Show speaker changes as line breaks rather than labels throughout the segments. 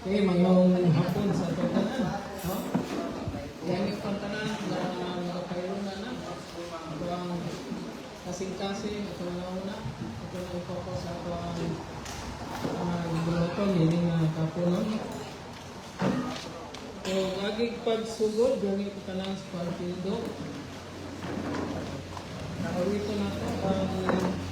Okay, mayong hapon sa tanan. No? Yan yung pantanan na magkakaroon na. Ito ang kasing-kasing, ito na una. Ito na i-focus sa ito ang guluton, hindi na kapunon. So, laging pagsugod, gawin ko tanang sa partido. Nakawito na ito ang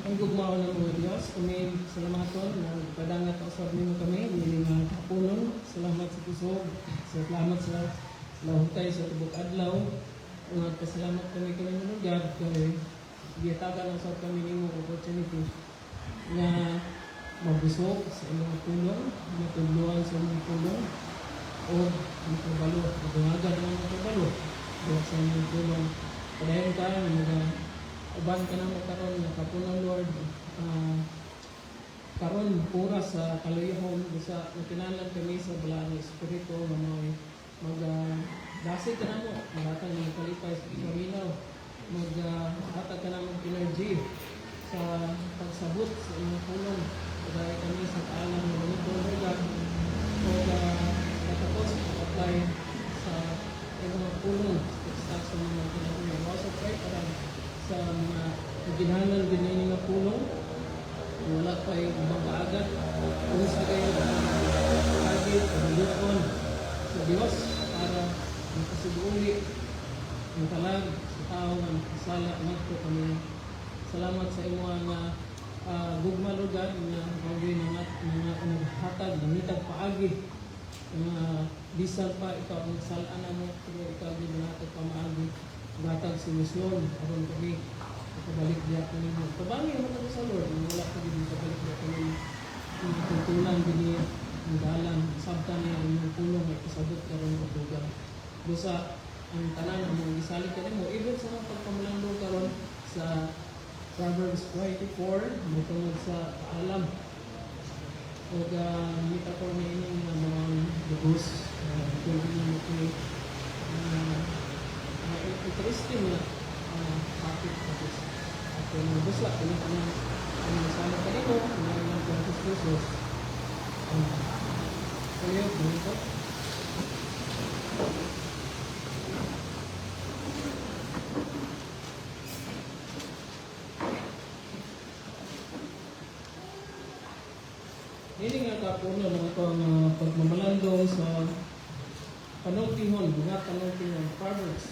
Ang gugmao ng mga Diyos, kami salamaton na padangat o sa mo kami, hindi nga kapunon, salamat sa kusog, salamat sa lahutay sa tubok adlaw, at pasalamat kami mga lugar, kaya giyatagan ang sa kami ng opportunity na mabusog sa inyong tulong, matulungan sa inyong tulong, o makabalo, magungagad ng makabalo, sa inyong tulong. Padayon ka, uban ka na mo karon nga kapuno Lord, karon pura sa kaluyahon sa nakinalan kami sa balaan ng Espiritu nga dasig ka na mo maratang ng kalipay sa kaminaw, hatag ka na mo energy sa pagsabot sa inyong tulong dahil kami sa kaalam ng mga tulong o katapos apply sa inyong tulong sa mga kinahanglan. Also pray para sa mga ginhanan din nga pulong, wala pa yung magbaagad kung sa kayo agit pagdukon sa Diyos para makasuguli ang talag sa tao ng kasala nato kami. Salamat sa imo nga gugma lugar nga pagay mga hatag namitag paagi nga bisan pa ikaw ang salaan mo pero ikaw din nato pamaagi batag solusyon aron kami makabalik diya kami mo. Kabangi mo na sa Lord, wala ka din makabalik diya kami tutulan din ang dalan, sabta niya ang inyong pulong ay kasabot ka rin ng lugar. Busa ang tanan ng mga isali ka rin mo, even sa mga pagpamalangdo ka rin sa Proverbs 24, matungod sa alam. O mita ko na inyong mga lubos, kung inyong interesting na topic tapos at nabusla ang masama ka nito na ilang pesos kaya ganito hindi nga kapuno ng itong pagmamalandong sa panungtihon, mga panungtihon, Proverbs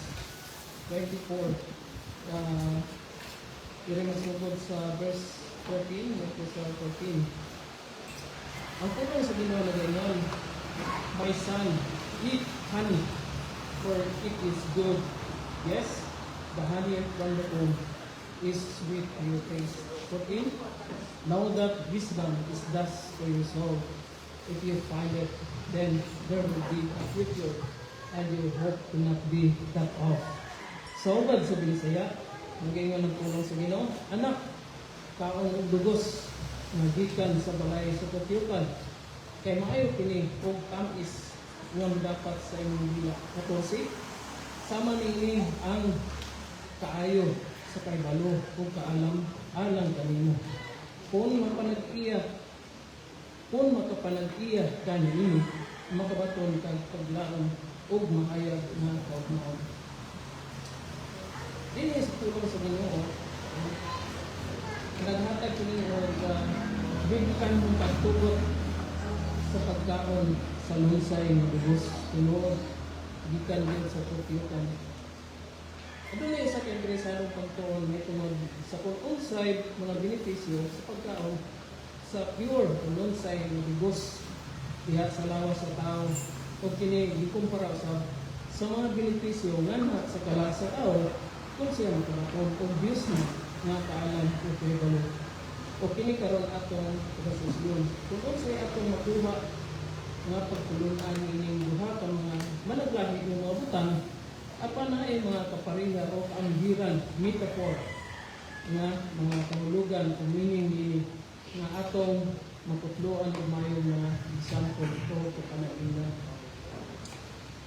24. Kira masugod sa verse 14, verse 14. Ang tulong sa Ginoo na ganyan, my son, eat honey, for it is good. Yes, the honey from the womb is sweet to your taste. 14. Know that wisdom is thus for your soul. If you find it, then there will be a future, and your hope will not be cut off. So, bad sa Binisaya, magayon ng tulong sa Ginoo, anak, kaong dugos, magikan sa balay sa katyukan, kay maayo kini, kung tamis, ngon dapat sa inyong bila. 14, sama ni ang kaayo sa kaibalo, kung kaalam, alang kanino. Kung makapanag-iya kanino, makabaton kang paglaon, o mahayag na kaugnaon. Dili sa tulong sa Ginoo, naghatag ko ninyo bigyan mong pagtugot sa pagkaon sa lunsay ng dugos, tinuod, gikan din sa tutyukan. Ito na isa kay interesarong pagtuon na itong sa unsay mga benepisyo sa pagkaon sa pure o lunsay ng dugos diha sa lawas sa tao o kini gikumpara sa mga benepisyo nga sa kalasa tao kung siya makarakon kung Diyos na nga kaalam o pinibalo. O kini karon atong kasusyon. Kung unsay atong makuha nga pagtulunan ining duha ka mga managlahi ng mga butang, apan na ay mga kapariha o kaanggiran, metaphor, nga mga kahulugan o meaning ini nga atong maputluan o mayo na example ito o kanainan.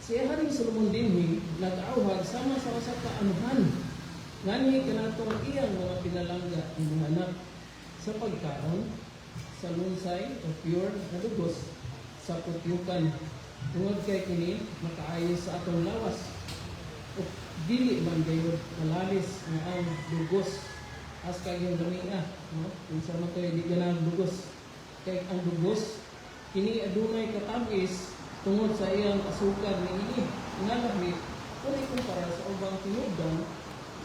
Si Haring Solomon dinhi nag-auhag sama sa usa ka anuhan ngani kanatong iyang mga pinalangga ng mga anak sa pagkaon sa lunsay o pure na dugos sa putyukan tungod kay kini makaayo sa atong lawas o dili man gayud malalis nga ang dugos as kay yung lamia no unsa man kay di ganang dugos kay ang dugos kini adunay katabis tungod sa iyang asukar niini nga lahi kung ikumpara sa ubang tinubdan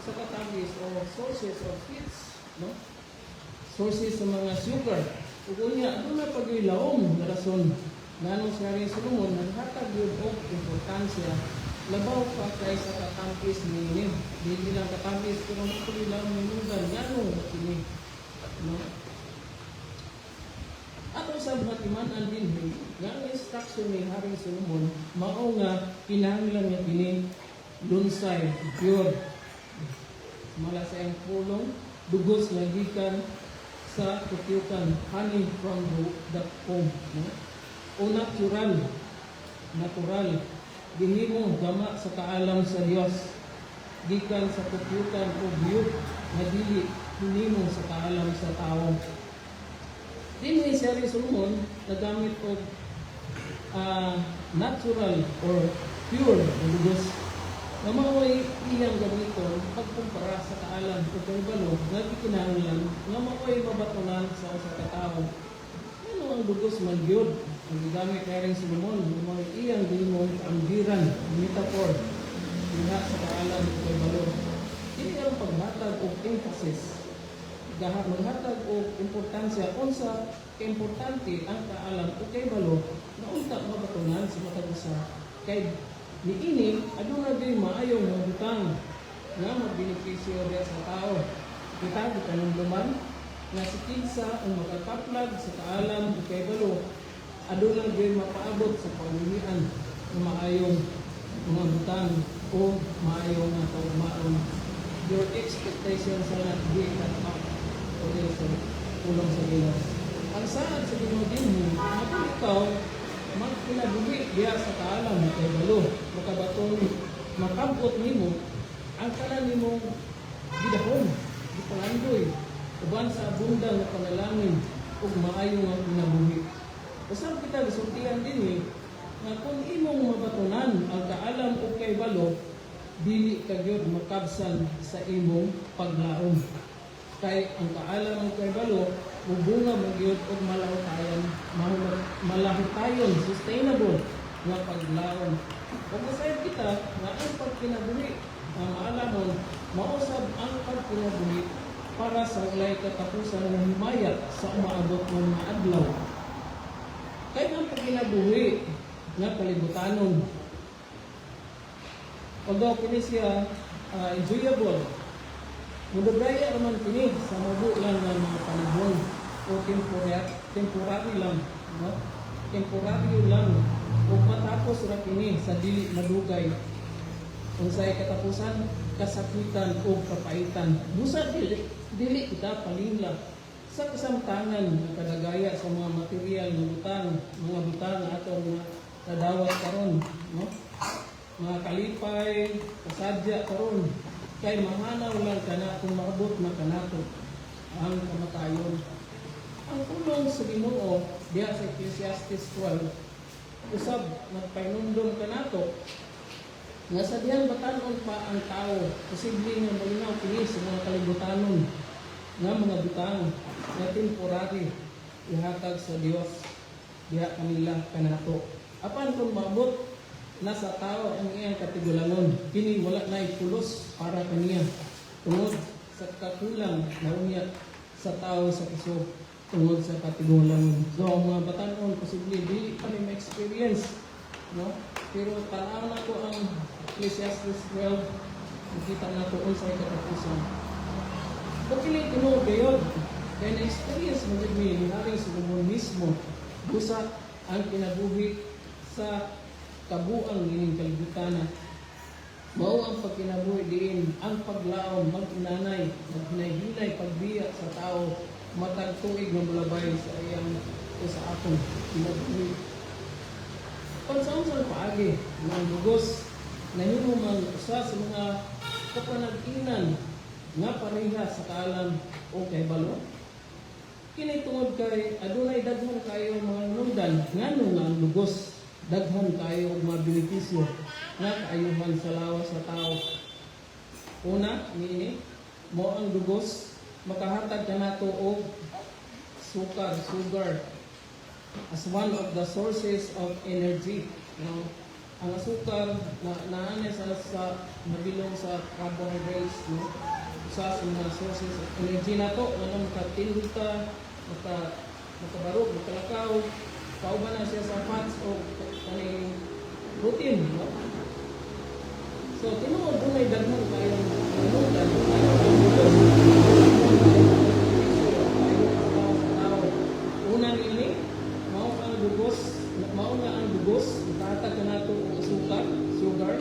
sa katabis o sources of fats no sources sa mga sugar. Ug unya aduna pag-ilawom na rason nganong si Haring Solomon naghatag yun og importansya labaw pa kay sa katampis ni dili lang katampis pero pag-ilawom ni Nugan nganong kini no. Ato sa batiman-an dinhi nga ang instruction ni Haring Solomon mao nga kinahanglan nga kini lunsay pure mala sa iyang pulong dugos nga gikan sa kutyukan honey from the comb no? O natural gihimo gama sa kaalam sa Dios gikan sa kutyukan o biyot nga dili hinimo sa kaalam sa tawo. Dinhi si Haring Solomon nagamit og natural or pure na dugos na mao'y iyang gamiton pagkumpara sa kaalam o kaibalo nga gikinahanglan nga mao'y mabatunan sa usa ka tawo. Ano ang dugos man gyud ang gigamit kay Haring Solomon nga mao'y iyang gihimong kaamgiran, metaphor diha sa kaalam o kaibalo. Dili ang paghatag og emphasis maghatag og importansya unsa kaimportante ang kaalam o kaibalo na unta mabatunan sa matag usa kay niini aduna gyud maayong mga butang nga magbenepisyo diha sa tao. Kita gikanumduman nga si kinsa ang makakaplag sa kaalam o kaibalo aduna gyud mapaabot sa pamilian ng maayong mga butang o maayong nga kaugmaon. Your expectations are not being cut off o sa ulong sa Ginoo. Ang saad sa Ginoo dinhi mapun ikaw magkinabuhi diya sa kaalam kay balo makabaton makabot nimo ang tanan nimo gidahon gipalandoy uban sa abundang nga panalangin ug maayo nga kinabuhi. Usab kita gisultihan dinhi nga kung imong mabatunan ang kaalam ug kay balo dili ka gyud makabsan sa imong paglaom. Kay ang kaalam ug kay balo mubunga magyud og malahutayon sustainable nga paglaom. Kung masayad kita nga ang pagkinabuhi ang maalamon mausab ang pagkinabuhi para sa walay katapusan ng himayat sa umaabot ng mga adlaw. Kay ang pagkinabuhi nga kalibutanon although kini siya enjoyable mudabraya naman kini sa mabu lang ng mga panahon o temporary lang no? Temporary lang o matapos ra kini sa dili madugay unsay katapusan kasakitan o kapaitan busa dili kita palingla sa kasamtangan ng kadagaya sa mga material mga butang ato mga nadawat karon no? Mga kalipay kasadya karon kay mahanaw lang kana kung maabot na kanato ang kamatayon. Ang ulong sa Ginoo diha sa Ecclesiastes 12 usab nagpainumdum kanato nga sa diyang batan-on pa ang tao posible nga malinaw kini sa mga kalibutanon nga mga butang na temporary ihatag sa Dios diha kanila kanato. Apan kung maabot nasa tao ang iyang katigulangon kini wala na pulos para kaniya tungod sa kakulang na unya sa tao sa puso tungod sa katigulangon. So ang mga batan-on posible dili pa ni ma-experience no pero tanaw na ko ang Ecclesiastes 12 nakita na ko unsay katapusan. Pagkili tinuod gayud kay na-experience mo gid ni Haring Solomon mismo busa ang kinabuhi sa kabuang ining kalibutan. Mao ang pagkinabuhi diin ang paglaom mag-inanay maghinay-hinay pagbiya sa tao matag tuig nga mulabay sa iyang o sa atong kinabuhi. Pansaon paagi ng dugos nahimo man usa sa mga kapanag-inan nga pareha sa kaalam o kay balo. Kini tungod kay adunay daghan kayo mga nundan ngano nga ang dugos daghan kayo og mga benepisyo nga kaayuhan sa lawas sa tao. Una, niini mo ang dugos makahatag kanato og sugar as one of the sources of energy. No? Ang asukar na naanay sa nabilong sa carbohydrates, no? sa mga sources of energy na to, ano makatindog ka, makabarog, makalakaw, kauban na siya sa fats o kaning protein, no? So, tinuod doon ay daghan kayong manudan, unang ini, mao ang dugos, mao nga ang dugos, itatag ka nato ang sugar,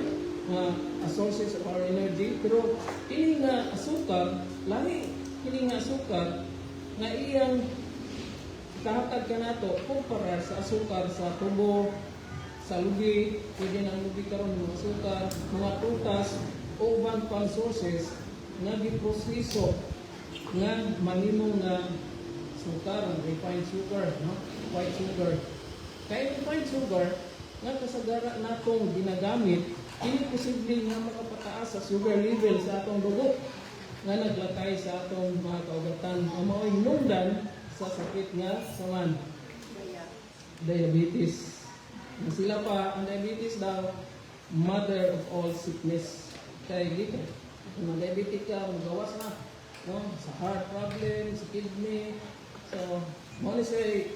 a sources of our energy, pero kini nga asukar, lami kini nga asukar, nga iyang kahatag ka nato kumpara sa asukar sa tubo, sa lubi, pwede ng lubi karon mga asukar, mga prutas, o ubang pang sources nga giproseso nga mahimong nga sukar, refined sugar, no? White sugar. Kaya refined sugar, nga kasagara natong ginagamit, hindi posible nga makapataas sa sugar level sa atong dugo nga naglatay sa atong mga kaugatan o mao'y hinungdan sa sakit nga saman. Diabetes. Na sila pa, ang diabetes daw, mother of all sickness. Kaya dito, kung diabetic ka, magawas na. No? Sa heart problem, sa kidney. So, muna siya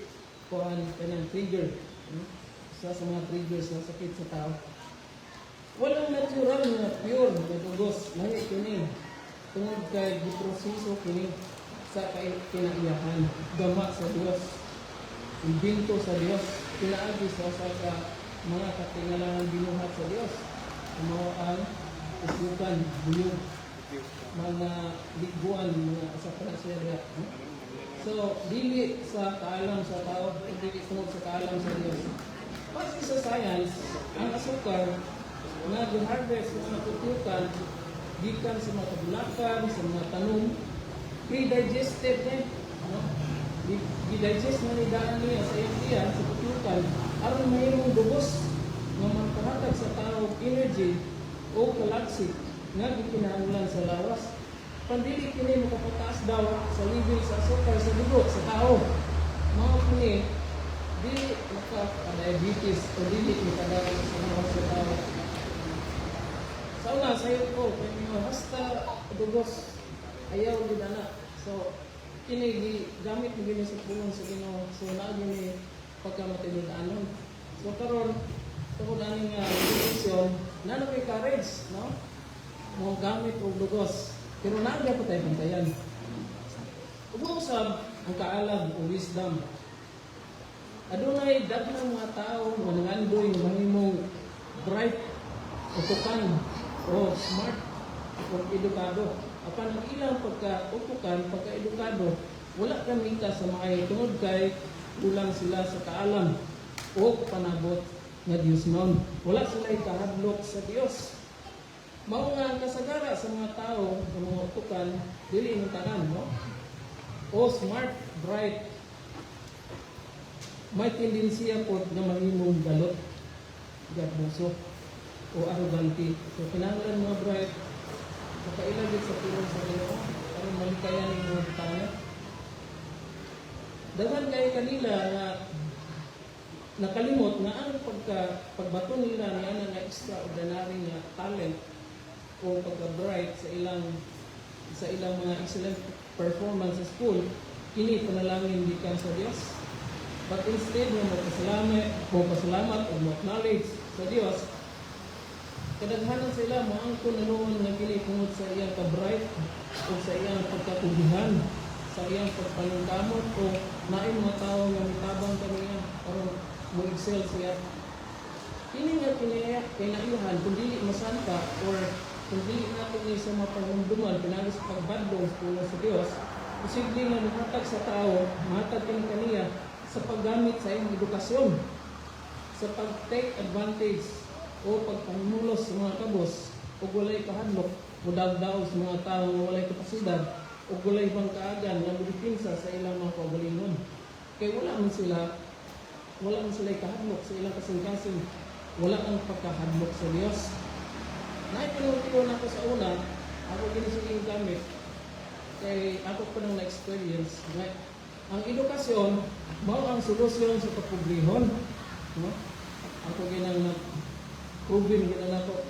kuhan ka ng trigger. No? Sa mga triggers ng sakit sa tao. Walang natural na pure na dugos. Lahi kini. Tungod kay giproseso kini sa kinaiyahan. Gama sa Dios. Imbento sa Dios. Pinaagi sa mga katingalangan binuhat sa Dios. Mga ang isukan, buyog, mga liguan, mga asapanasya. So, dili sa kaalam sa tao, dili tungod sa kaalam sa Dios. Kasi sa science, ang asukar nga gi-harvest sa mga tutukan gikan sa mga kabulakan, sa mga tanom, pre-digested na. No? Gi-digest na ni daan niya sa iya sa tutukan aron mayroong dugos nga magpahatag sa tao energy o kalaksik nga gikinahanglan sa lawas. Pandili kini makapataas daw sa level sa asukar sa dugo sa tao. Mga kini dili maka-diabetes o dili makadawat sa mga sa tao. Sa una, sayo ko, kaya basta dugos, ayaw din na. So, kini gamit mo gini sa pulong sa Ginoo. So, naagin pagkamatinidanon. So, karon tungkol aning decision, na may courage, no? Mo gamit og dugos. Pero naagya pa tayo bantayan. Ug-usab ang kaalam o wisdom. Adunay daghang mga tao nga nangandoy nga mahimong bright o tukan o smart o edukado. Apan ang ilang pagka-utukan, pagka-edukado, wala kami ka sa mga tungod kay kulang sila sa kaalam o panabot nga Dios noon. Wala sila ikahadlok sa Dios. Mao nga ang kasagara sa mga tao, sa mga utukan, dili yung tanan, no? O smart, bright, may tendensiya po na mahimong galot, gabuso, o arrogante. So, kinahanglan mga bright, makailagit sa tulong sa Ginoo, para malikayan ng mga tao. Dagan kayo kanila na nakalimot na ang pagbato nila na nga extraordinary nga talent o pagka-bright sa ilang mga excellent performance sa school, kini panalangin gikan sa Dios. But instead na magpasalamat o mag-acknowledge sa Dios, kadaghanan sila maangkon nanuon nga kini tungod sa iyang ka-bright o sa iyang pagkatugihan, sa iyang pagpanungkamot o naay mga tao nga mitabang kaniya aron mo-excel siya. Kini nga kinaiyahan kung dili masanta or kung dili natin sa mga pagmumduman, pinagos pagbadlong sa Dios, posible nga mahatag sa tao, mahatag kaniya sa paggamit sa iyong edukasyon, sa pag-take advantage o pagpahimulos sa mga kabos o walay kahadlok, mudagdaw sa mga tao na walay kapasidad o walay bang kaagan na mudipinsa sa ilang mga kaugalingon. Kaya wala man sila kahadlok sa ilang kasing-kasing, wala ang pagkahadlok sa Dios. Naipinuntiwan ako sa una, ako ginisiling gamit, kay ako pa nang na-experience. Ang edukasyon, mao ang solusyon sa kapobrehon. No? Ako ginang na-proven ginang ako.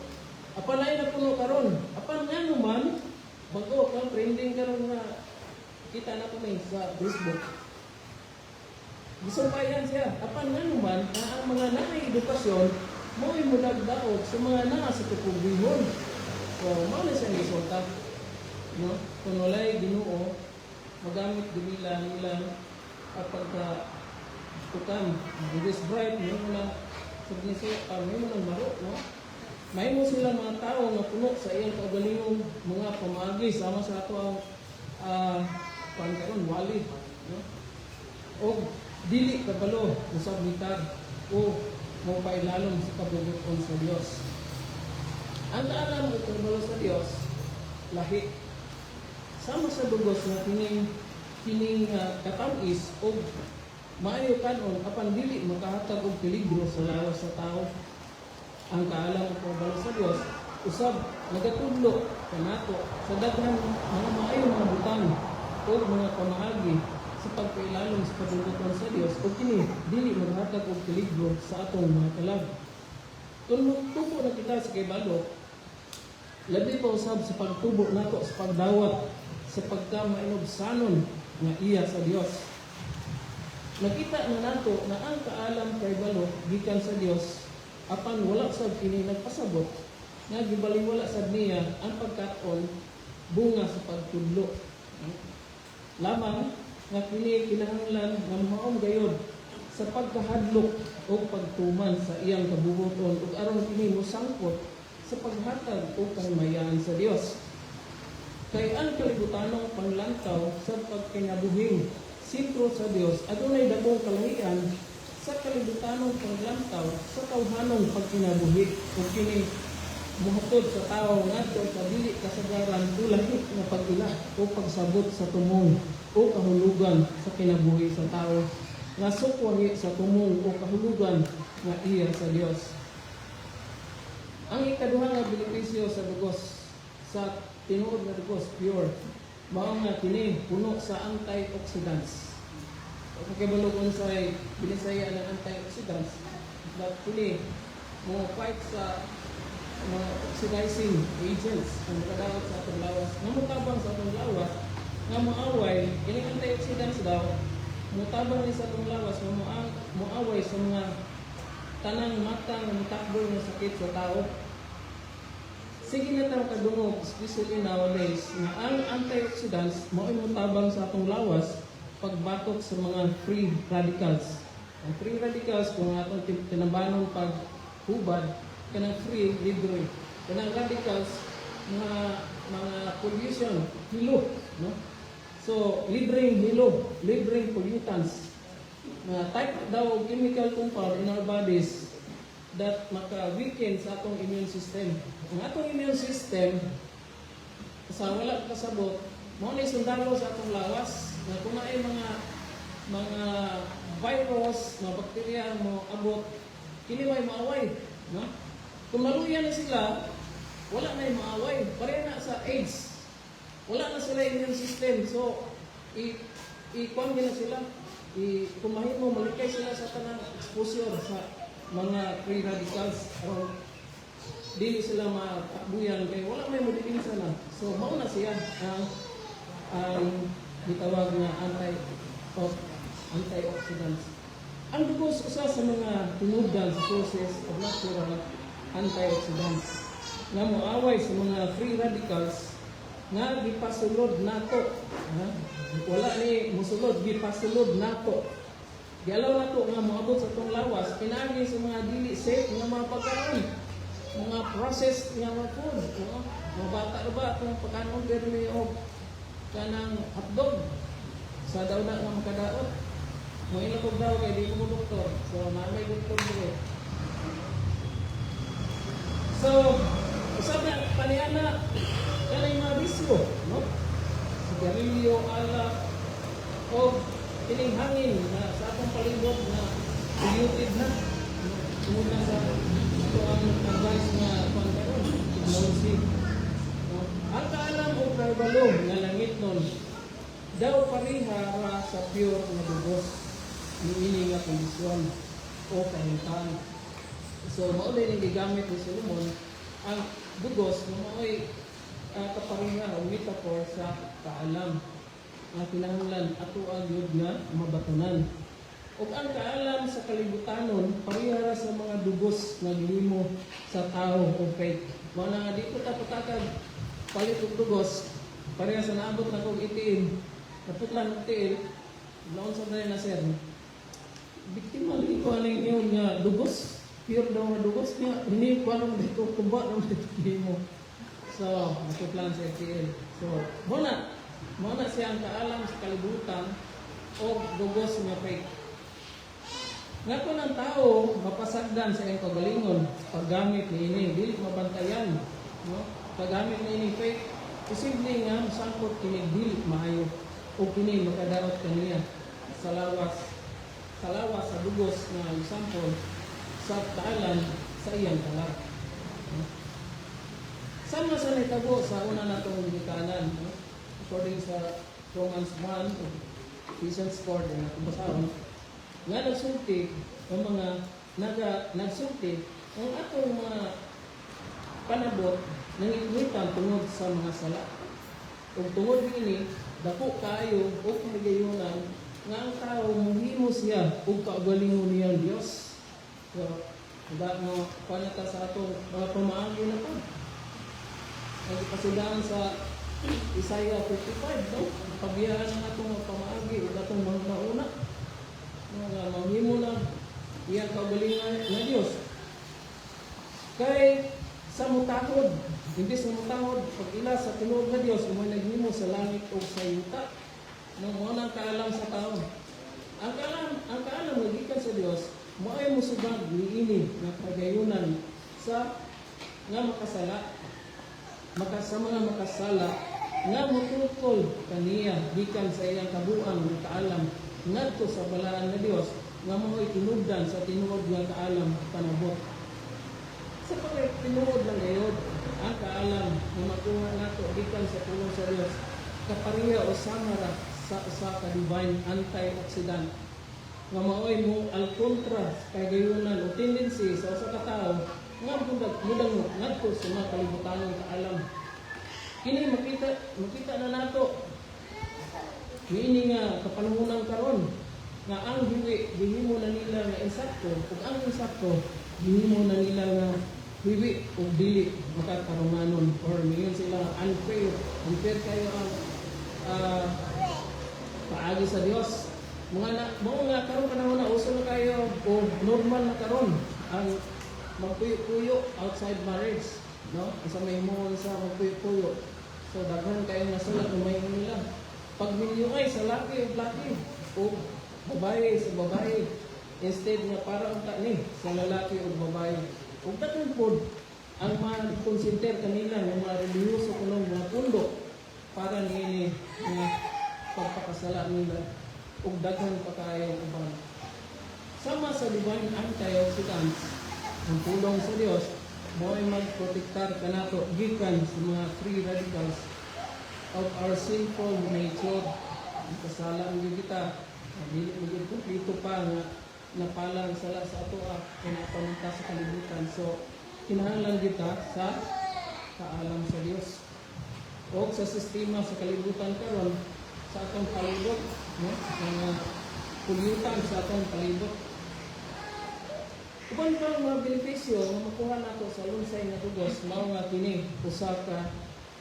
Apan na puno karon. Apan nga naman, Bago kang trending karon nga kita na ko sa Facebook. Gisumpayan siya. Apan nga naman na ang mga naka-edukasyon mo'y mulagdaog sa mga nasa tukubihon. So, mao na siyang gisulta. No? Kung walay Ginoo, magamit nila at pagka tukang, it is bright, may mo lang sabi siya, may mo lang maro, no? May mo sila mga tao nga puno sa iyang kaugalingong mga pamagi sama sa ato ang pangkaron wali, no? O dili kabalo usab mitad o mo pailalom sa kabubuton sa Dios. Ang alam mo kabalo sa Dios lahi sama sa dugos nga kining katamis o maayo kanon apan dili makahatag og peligro sa lawas sa tao. Ang kaalam mo kabalo sa Dios usab nagatudlo kanato sa daghan mga maayo mga butang o mga pamaagi sa pagkailalom sa kabubuton sa Dios o kini dili maghatag og peligro sa atong mga kalag. Kung tubo na kita sa kibalo, labi pa usab sa pagtubo nato sa pagdawat sa pagkamainobsanon nga iya sa Dios. Nakita na nato na ang kaalam kay balo gikan sa Dios apan wala sad kini nagpasabot nga gibalingwala sad niya ang pagkat-on bunga sa pagtudlo. Lamang nga kini kinahanglan nga maom gayod sa pagkahadlok o pagtuman sa iyang kabubuton ug aron kini mosangkot sa paghatag o kamayan sa Dios. Kay ang kalibutanong panglantaw sa pagkinabuhing sentro sa Dios adunay dakong kalahian sa kalibutanong panglantaw sa tawhanong pagkinabuhi o kini muhatod sa tao ngadto sa dili kasagaran ulahi nga pag-ila o pagsabot sa tumong o kahulugan sa kinabuhi sa tao nga sukwahi sa tumong o kahulugan nga iya sa Dios. Ang ikaduha nga benepisyo sa dugos sa tinuod nga dugos pure mao nga kini puno sa antioxidants. O kagabalogon sa binisaya ng antioxidants that kini mo fight sa mga oxidizing agents ang nakadawat sa atong lawas nga mutabang sa atong lawas nga moaway kini antioxidants daw mutabang ni sa atong lawas nga moaway sa mga tanang matang mutakbo nga sakit sa tao. Sige na tayo kadungog, especially nowadays, na ang antioxidants mao'y mutabang sa atong lawas pagbatok sa mga free radicals. Ang free radicals, kung atong tinabanon paghubad, kanang free, libre. Kanang radicals, mga pollution, hilo. No? So, libreng hilo, libreng pollutants. Type daw of chemical compound in our bodies that maka-weaken sa atong immune system. Ang atong immune system, sa wala kasabot, mo na sundalo sa atong lawas, na kung ay mga virus, mga bakterya mo abot, kini may maaway. No? Kung maluya na sila, wala na yung maaway. Pareha na sa AIDS. Wala na sila immune system. So, i-kuhan na sila. Kumahin mo, malikay sila sa tanang exposure sa mga free radicals o dili sila matakbuyan kay wala may modipinsa na. So mao na siya ang gitawag na antioxidants. Ang dugos usa sa mga tinubdan sa sources of natural antioxidants nga moaway sa mga free radicals nga gipasulod nato. Wala ni musulod, gipasulod nato. Gialaw na ito nga moabot sa itong lawas, pinagi sa mga dili safe nga mga pagkaon, mga processed nga mga food. Mga bata na ba itong pagkaon may o kanang hotdog sa daw na nga makadaot. Mo ilapog daw kay di ko mo doktor. So, may doktor dito. So, usap na paniyana kanay mga bisyo, no? Sigarilyo, alak, o kining hangin na sa atong palibot na polluted na. Muna sa ito ang advice na pangkaroon, technology. Ang kaalam o karbalong na langit nun, daw pariha sa pure na dugos, niini nga kondisyon o kahintaan. So, maulay nang gigamit ni Solomon, ang dugos na mao'y kaparinga o metaphor sa kaalam. Kinahanglan ato ang yun nga mabatunan. Ug ang kaalam sa kalibutanon parihara sa mga dugos nga gihimo sa tao o faith. Mao na nga di ko ta patakag palit og dugos pareha sa naabot na kog itiin. Naputlan og tiil. Laon sa dali na sir. Biktima ni ko aning iyon nga dugos. Pure daw nga dugos nga hindi ko alam dito kuba daw dito gihimo. So, naputlan sa itiin. So, muna siya ang kaalam sa kalibutan o dugos nga faith. Nga ko ng tao, mapasagdan sa iyong kagalingon, paggamit ni ini, dili mabantayan. No? Paggamit ni ini faith, posible nga masangkot kini dili maayo o kini makadaot kaniya sa lawas sa dugos nga example sa taalan sa iyang kalat. No? Sama sa nitabo sa una natong gikanan, no? According sa Romans 1 o Ephesians 4 na kubasahon, nga nagsulti ang mga nagsulti ang atong mga panabot ng ikuitan tungod sa mga sala. Kung tungod ini, dako kayo o kaligayonan nga ang tao muhimo siya o kaugalingon niya ang Diyos. So, mo panata sa atong mga pamaagi na pa. Ang ipasidahan sa Isaiah 55, no? Pabiyahan ng atong pamaagi o atong mga nauna. Mga mamhimo na iyang kaugalingan na Diyos. Kay sa mutahod, hindi sa mutahod, pag ila sa tinuod na Diyos, umay naghimo sa langit o sa yuta. Nung mga kaalam sa tao. Ang kaalam na gikan sa Diyos, maay mo subag niini na kagayunan sa nga makasala. Sa mga makasala, nga mutulkol kaniya gikan sa iyang kabuang ng kaalam ngadto sa balaan na Dios nga mao'y tinubdan sa tinuod nga kaalam panabot. Sa pagtinuod lang gayod ang kaalam nga makuha nato gikan sa pulong sa Dios kapariya o samara sa usa ka divine antioxidant nga mao'y mo al kontra kay gayunan o tendency sa usa ka tawo nga mudang ngadto sa mga kalibutanong kaalam. Kini makita na nato niini nga kapanahonang karon nga ang gihimo na nila nga insakto ug ang insakto gihimo na nila nga hiwi ug dili makatarunganon or miyon sila unfair kayo ang paagi sa Dios. Mga nga karon panahon na uso na kayo o normal na karon ang magpuyo-puyo outside marriage, no? Isa may mo sa magpuyo-puyo. So daghan kayo nasulat ng may nila. Pag ay sa laki o laki o babae sa babae instead nga para ang ni sa lalaki o babae. Ug daghan pod ang mga konsenter kanila ng mga relihiyoso kunong mga pundo para niini nga pagpakasala nila ug daghan pa kayo uban. Sama sa divine antioxidants ang pulong sa Dios mo'y magprotektar kanato gikan sa mga free radicals of our sinful nature. Ang kasala ang kita, dili maging kumplito pa nga napalang sala sa ato kinapamunta sa kalibutan. So, kinahanglan kita sa kaalam sa Dios o sa sistema sa kalibutan karon sa atong palibot, no? Mga pulyutan sa atong palibot. Uban pa mga benepisyo nga makuha nato sa lunsay nga dugos mao nga kini usa ka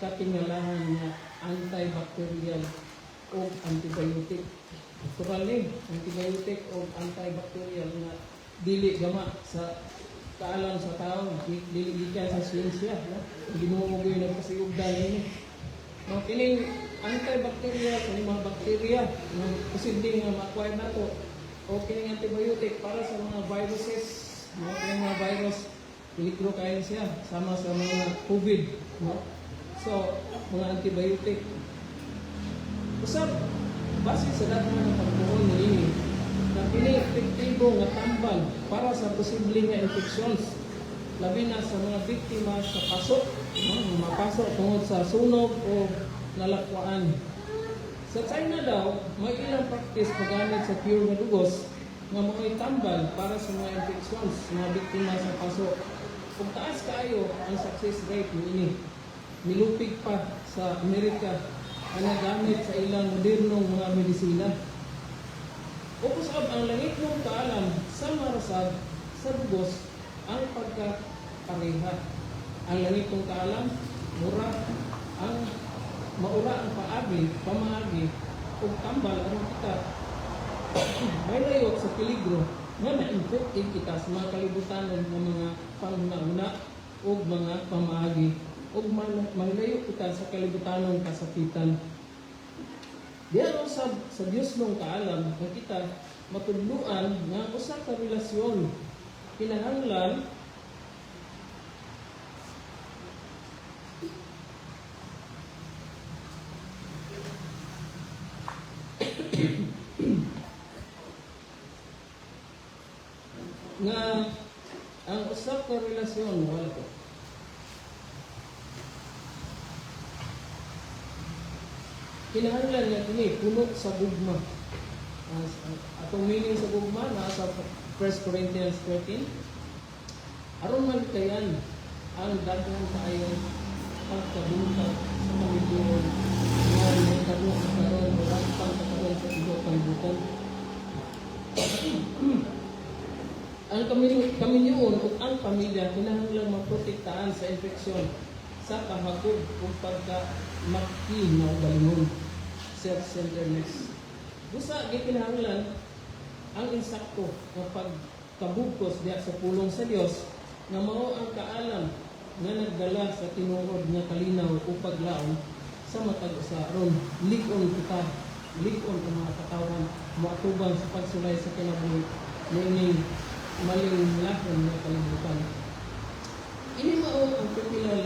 katingalahan nga antibacterial o antibiotic. Natural ni antibiotic o antibacterial nga dili gama sa kaalam sa tao, dili gikan sa siyensya, no? Ginumo mo gyud nagpasiugdan ini. No, kining antibacterial kini mga bakterya nga posible nga ma-acquire nato o kining antibiotic para sa mga viruses. No, kaya mga virus, peligro kayo siya, sama sa mga COVID, no? So, mga antibiotic. Usap, base sa datan ng pagbuhol na ini, na pini-epektibo nga tambal para sa posibleng nga infections, labi na sa mga biktima sa pasok, no? Mapasok tungod sa sunog o nalakwaan. Sa China daw, may ilang practice paggamit sa pure na dugos nga mga tambal para sa mga infections, mga biktima sa paso. Kung taas kayo ang success rate ni ini. nilupig pa sa Amerika ang nagamit sa ilang modernong mga medisina. O kusab ang langit mong kaalam sa marasad sa dugos ang pagkapareha. Ang langit mong kaalam, maura ang paagi, pamaagi, o tambal ang kita. May layot sa peligro nga na-infected kita sa mga kalibutan ng mga panghuna-una o mga pamaagi o malayo kita sa kalibutan ng kasakitan. Diyan sa Diyos mong kaalam na kita matudluan nga usa ka relasyon kinahanglan nga ang usap ka relasyon wala ko. Kinahanglan nga kini puno sa gugma. Atong meaning sa gugma nasa 1 Corinthians 13. Aron magkayan ang daghang kaayong pagkabuntag sa pamilyon nga nagkaroon karon wala pang karon sa ibo kalibutan. Ang kamilyon o ang pamilya kinahanglang maprotektahan sa infeksyon sa kahagod o pagka-maki na balingon, self-centeredness. Busa, gikinahanglan ang insakto ng pagkabugkos diya sa pulong sa Dios na mao ang kaalam nga nagdala sa tinuod nga kalinaw o paglaom sa matag usa aron lig-on kita, lig-on ang mga katawan, maatubang sa pagsulay sa kinabuhi nining maling lahon na kalibutan. Ini mao ang pipila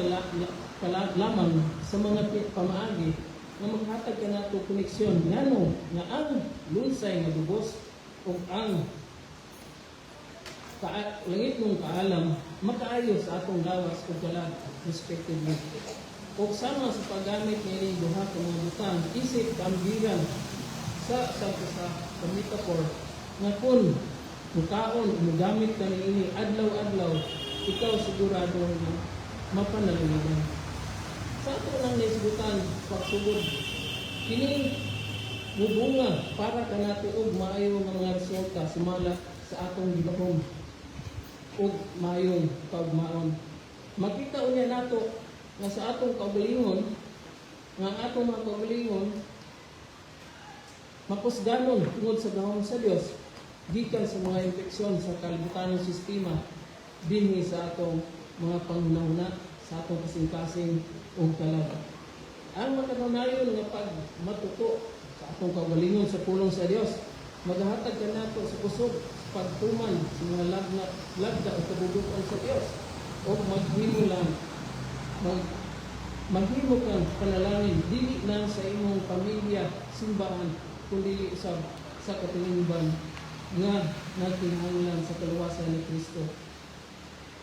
lamang sa mga pamaagi nga maghatag ka nato koneksyon ngano nga ang lunsay nga dugos o ang langit mong kaalam makaayo sa atong lawas o kalag respectively. O sama sa paggamit niini duha ka mga butang isip kambiran sa metaphor nga kun mukaon umugamit ka niini adlaw-adlaw ikaw sigurado na mapanalangin. Sa ato lang naisigutan pagsugod kini mubunga para ka nato og maayo nga mga resulta sumala sa atong gibahom og maayong pagmaon. Makita unya nato nga sa atong kaugalingon nga atong mga kaugalingon mapusganon tungod sa gahom sa Dios gikan sa mga infeksyon sa kalibutanong sistema dinhi sa atong mga panghunahuna sa atong kasing-kasing o kalag. Ang makatunayon nga pag matuto sa atong kaugalingon sa pulong sa Dios, maghahatag ka nato sa kusog pagtuman sa mga lagda o kabubukan sa Dios o maghimo kang panalangin dili lang sa imong pamilya, simbahan, kundi usab sa katilingban nga nagkinahanglan sa kaluwasan ni Kristo.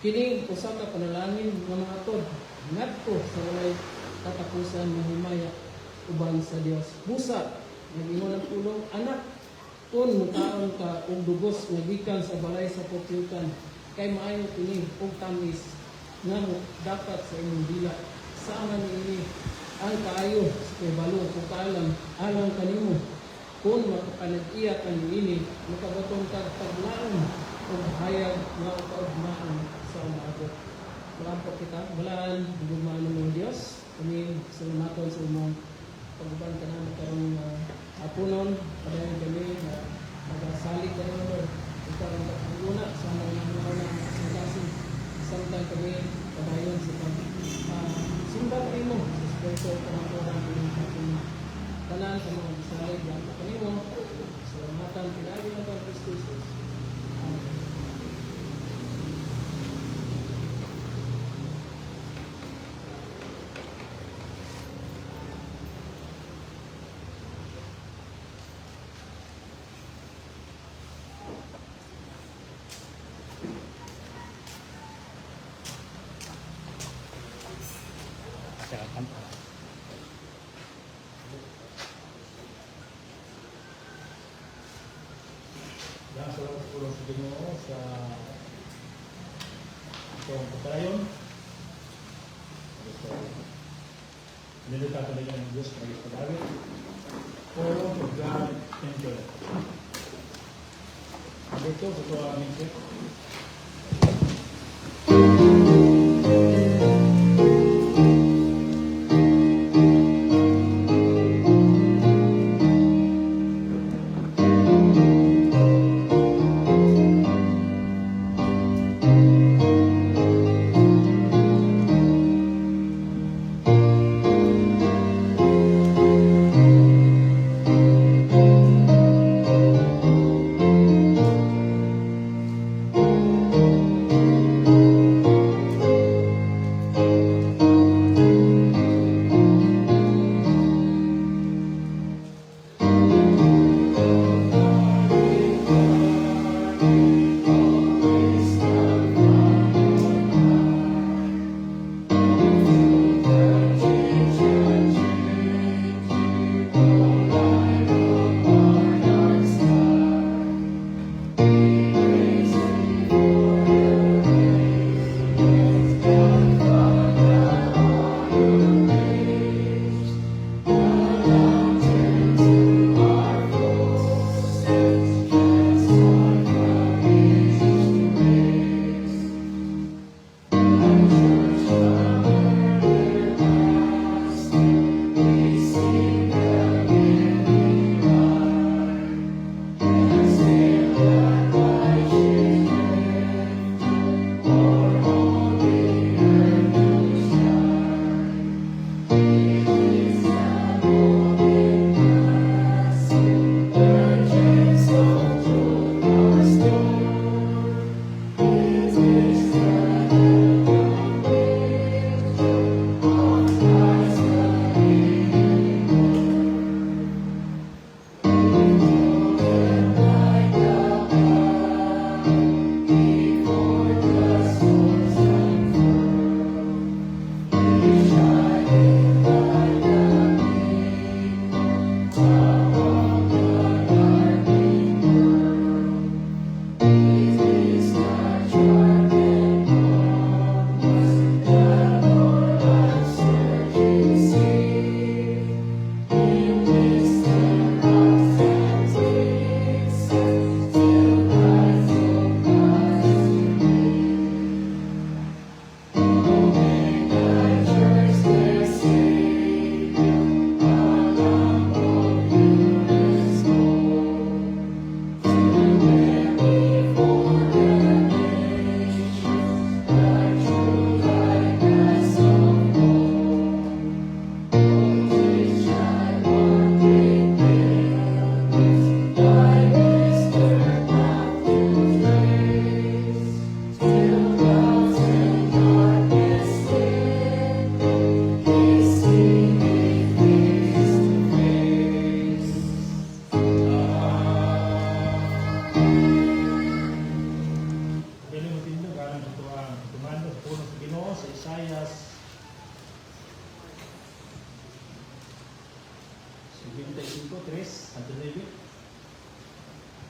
Kini usa ka panalangin nga mahatod ngadto sa walay katapusan nga himaya uban sa Dios. Busa nagingon ang pulong anak kun mukaon ka og dugos nga gikan sa balay sa putyukan kay maayo kini og tamis nga dapat sa imong dila. Sama niini ang kaayo sa kibalo ug kaalam alang kanimo kung makapanag-iya ka niini makabatong kag paglaom o hayag nga kaugmaan sa umabot. Malampok kita, balaan, gugmaan ng Diyos. Kami salamaton sa imong pag-uban ka na karong apunon, padayon kami na magasalig ka na Lord. Ikaw ang pagkuna sa mga kasing samtang kami padayon sa simba ka mo sa sponsor ka ng orang ng ating tanan sa mga salig yan ka kanimo. Salamatan, pinagi ng Kristo Jesus. Amen.
Salamat po sa Ginoo sa itong pagkayon. Nilita talaga ng Diyos para sa David o God temple. Dito sa ito ang aming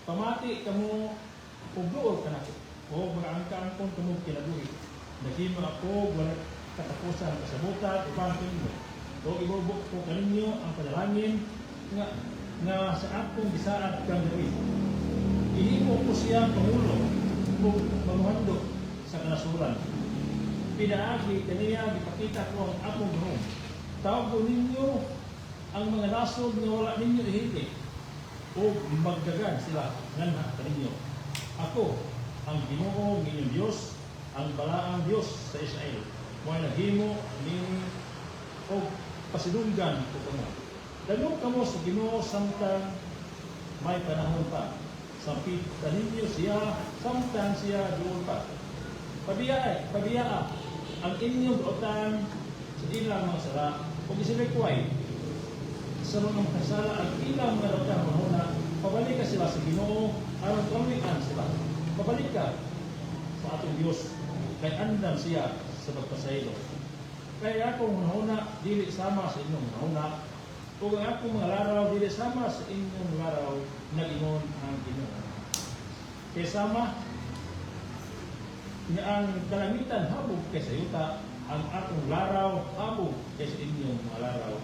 pamati kamu ugluod ka na o magaangka-angkon kamu kinabuhi. Naging ako wala katapusan ang kasabutan, upang mo. O ibubok ko kaninyo ang panalangin nga sa akong bisaan kang gabi. Ihimo ko siya pangulo kung mamuhandog sa kanasuran. Pinaagi kaniya, ipakita ko ang akong gahong. Tawag ko ninyo ang mga nasod na wala ninyo ihiti o magdagan sila nganha kaninyo. Ako, ang Ginoo ninyong Diyos, ang balaang Diyos sa Israel. Mga naghimo ni o pasidunggan ko kamo. Dagom kamo sa Ginoo samtang may panahon pa. Sampit ninyo siya samtang siya doon pa. Pabiyaa ang inyong utan sa ilang mga sala o isilikway sa mga kasala ang ilang mga utan mahuna. Pabalik ka sila sa Ginoo aron kamian sila. Pabalik ka sa atong Diyos kay andam siya sa pagpasaylo. Kaya akong mahuna dili sama sa inyong mahuna o ang akong mga laraw dili sama sa inyong laraw nag-ingon ang Ginoo. Kaya sama niya ang kalamitan habog kay sayuta ang akong laraw amo kay sa inyong mga laraw,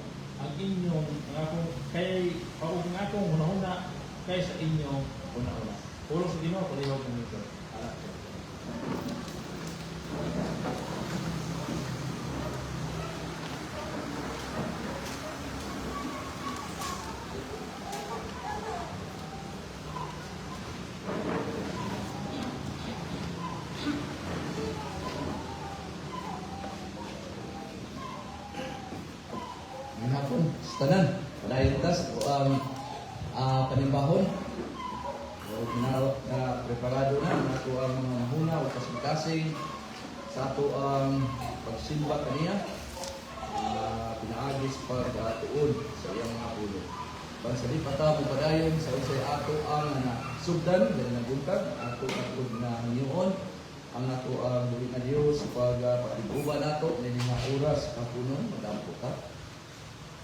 ang inyong ang akong kay o ang akong hunahuna kay sa inyong hunahuna. Puro sa Ginoo palihog ng ito. Anak ko.
Ang hapon, sa tanan, dahil tas ang panimbahon, na preparado na nato ang mga mahuna o kasing-kasing sa ato ang pagsimba kaniya, pinaagis pagtuon sa iyang mga ulo. Pansali patamo padayon sa usay ato ang sugdan dahil nabuntag ato atod na niyoon ang ato ang buhi na Dios pag patiguban nato na mga oras kapunon madampo ta.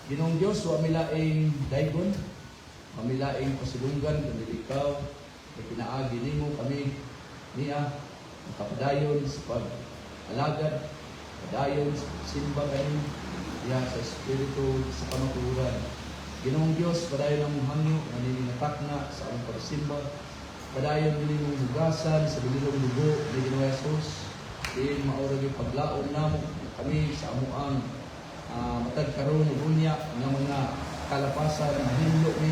Ginong Diyos, wa milaing daygon, mamilaing pasulunggan, kundi ikaw, ay pinaagi nimo kami niya, makapadayon sa pag-alagad, padayon sa simba kayo, diya sa Espiritu, sa kamaturan. Ginong Diyos, padayon ang hangyo, naninimatak na sa aming pagsimba, padayon din mong hugasan sa bililong lugo ni Ginoong Jesus, din maurag yung paglaon namo kami sa amuang matag karon unya ng mga kalapasan na hinlo ni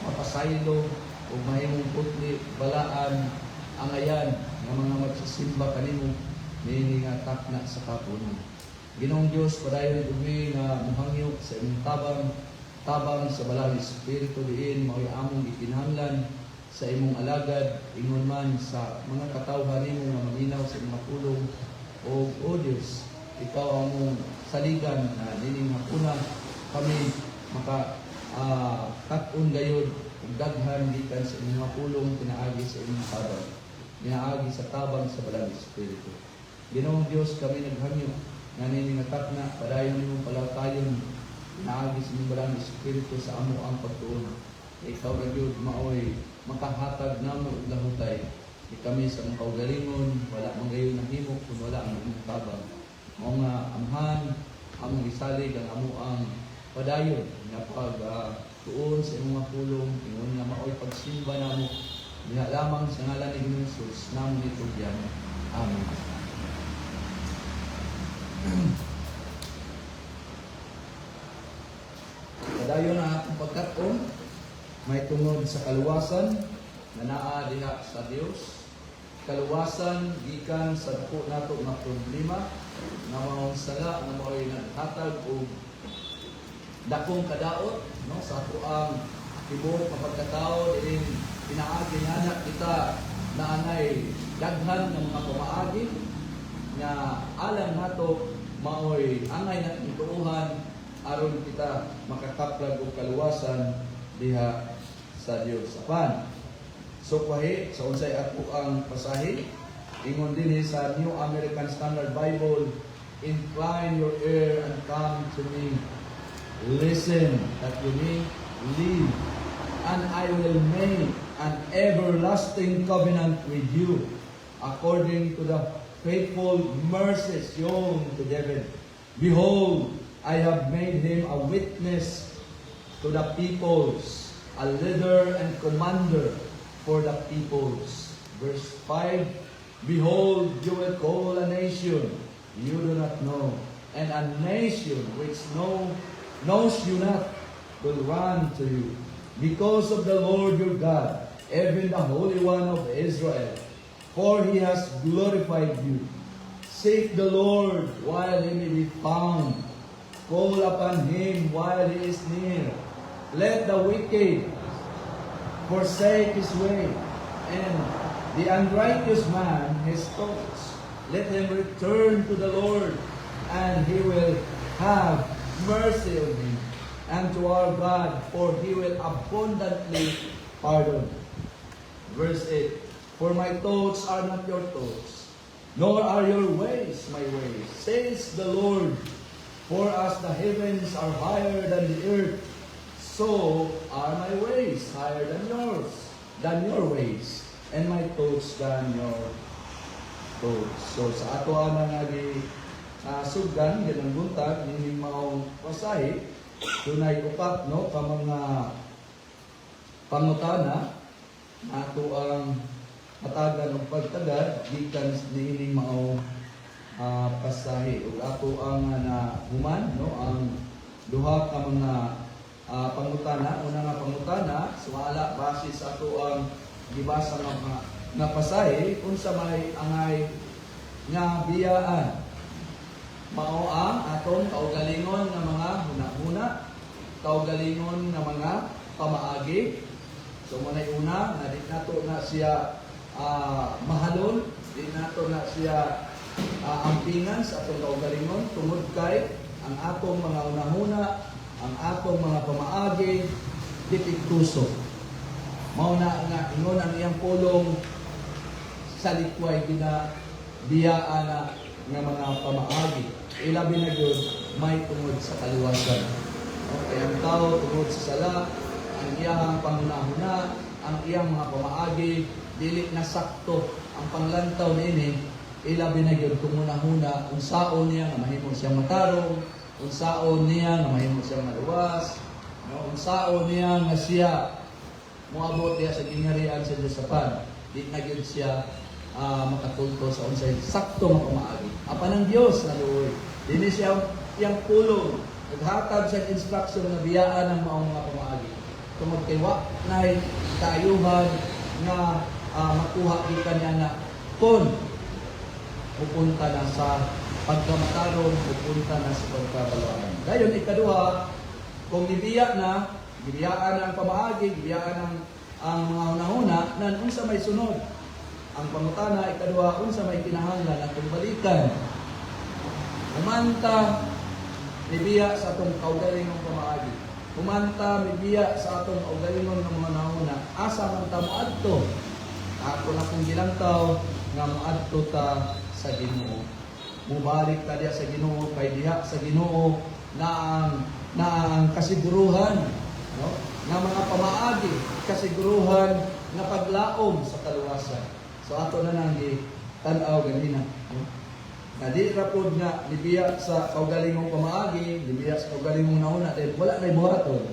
mapasaylo o mahimong putli balaan ang ayan ng mga magsisimba kanimo nini nga takna sa kapunon. Ginoong Diyos, padayon ugmi nga muhangyo sa imong tabang sa balang Espiritu diin mao'y among ikinahanglan sa imong alagad ingon man sa mga katawhan nimo nga maminaw sa imong pulong o Diyos, ikaw ang saligan na nining hapuna kami maka kat-on gayud ug daghan gikan sa inyong mga pulong pinaagi sa inyong tabang, pinaagi sa tabang sa balang Espiritu. Ginoong Diyos, kami naghangyo nga nining na padayon nimong palatayon pinaagi sa inyong balang Espiritu sa amo ang pagtuon. Ikaw ra gyud maoy makahatag namo og lahutay. Di kami sa mga kaugalingon wala man gayon nahimo kun wala ang imong tabang. Mao nga amhan among gisalig ang amo ang padayon nga pag tuon sa imong mga pulong ingon nga maoy pagsimba namo diha lamang sa ngalan ni Ginoong Jesus namo nitugyan. Amen. Padayon na atong pagkat-on may tungod sa kaluwasan na naa diha sa Dios. Kaluwasan gikan sa dako nato nga problema na mga sala na mao'y naghatag o dakong kadaot no sa ato ang tibuok nga pagkatao din pinaagi na kita na anay daghan ng mga pamaagi nga alam nato mao'y angay na ituuhan aron kita makakaplag og kaluwasan diha sa Dios. Apan so kwahi sa unsay ato ang pasahi ingon dinhi sa New American Standard Bible, incline your ear and come to me, listen that you may live, and I will make an everlasting covenant with you according to the faithful mercies shown to David. Behold, I have made him a witness to the peoples, a leader and commander for the peoples. Verse 5, behold, you will call a nation you do not know, and a nation which knows you not will run to you. Because of the Lord your God, even the Holy One of Israel, for he has glorified you. Seek the Lord while he may be found. Call upon him while he is near. Let the wicked forsake his way, and the unrighteous man his thoughts. Let him return to the Lord, and he will have mercy on him, and to our God, for he will abundantly pardon. Verse 8, for my thoughts are not your thoughts, nor are your ways my ways, says the Lord. For as the heavens are higher than the earth, so are my ways higher than your ways, and my thoughts than your thoughts. So sa ato ang sugan ganang buntag nining maong pasahi dunay upat no ka mga pangutana ato ang hatagan og pagtagad gikan nining maong pasahi ug ato ang na human no ang duha ka mga pangutana. Una nga pangutana sumala base sa ato ang gibasa nga pasahi unsa may angay nga biyaan mao ang atong kaugalingon nga mga hunahuna, kaugalingon nga mga pamaagi. So munay una na di nato na siya mahalon, di nato na siya ampingan sa atong kaugalingon tungod kay ang atong mga hunahuna, ang atong mga pamaagi dipiktuso. Mao na nga ingon ang iyang pulong sa likway biyaan na nga mga pamaagi. Ilabi na yun, may tungod sa kaluwasan. Okay, ang tao tungod sa sala, ang iyang pangunahuna, ang iyang mga pamaagi, dili na sakto ang panglantaw na ini, ilabi na yun kumunahuna, kung saon niya nga mahimo siyang matarong, kung saon niya nga mahimo siyang maluwas, kung saon niya nga siya muabot niya sa gingharian sa Diyosapan, di na yun siya makatulto sa unsay sakto nga pamaagi. Apan ang Dios na luoy. Dili siya iyang pulong naghatag sa instruction na biyaan ng maong mga pamaagi. Tungod kay wa nay kaayuhan nga makuha kita niya na kon pupunta na sa pagkamataron, pupunta na sa pagkabalaan. Dayon ikaduha, kung gibiyaan ang pamaagi, gibiyaan ang mga una-una, nan unsa may sunod. Ang pangutana ikaduha unsa may kinahanglan atong balikan. Umanta mibiya sa atong kaugalingong pamaagi. Umanta mibiya sa atong kaugalingong nga mga nauna. Asa man ta moadto? Ako na kung gilantaw nga moadto ta sa Ginoo. Mubalik ta diha sa Ginoo kay diha sa Ginoo na ang kasiguruhan, no? Nga mga pamaagi, kasiguruhan nga paglaom sa kaluwasan. So ato na nang tan-aw ganina. Na di ra pod nga libiya sa kaugalingong pamaagi, libiya sa kaugalingong nauna, dahil wala na buhaton.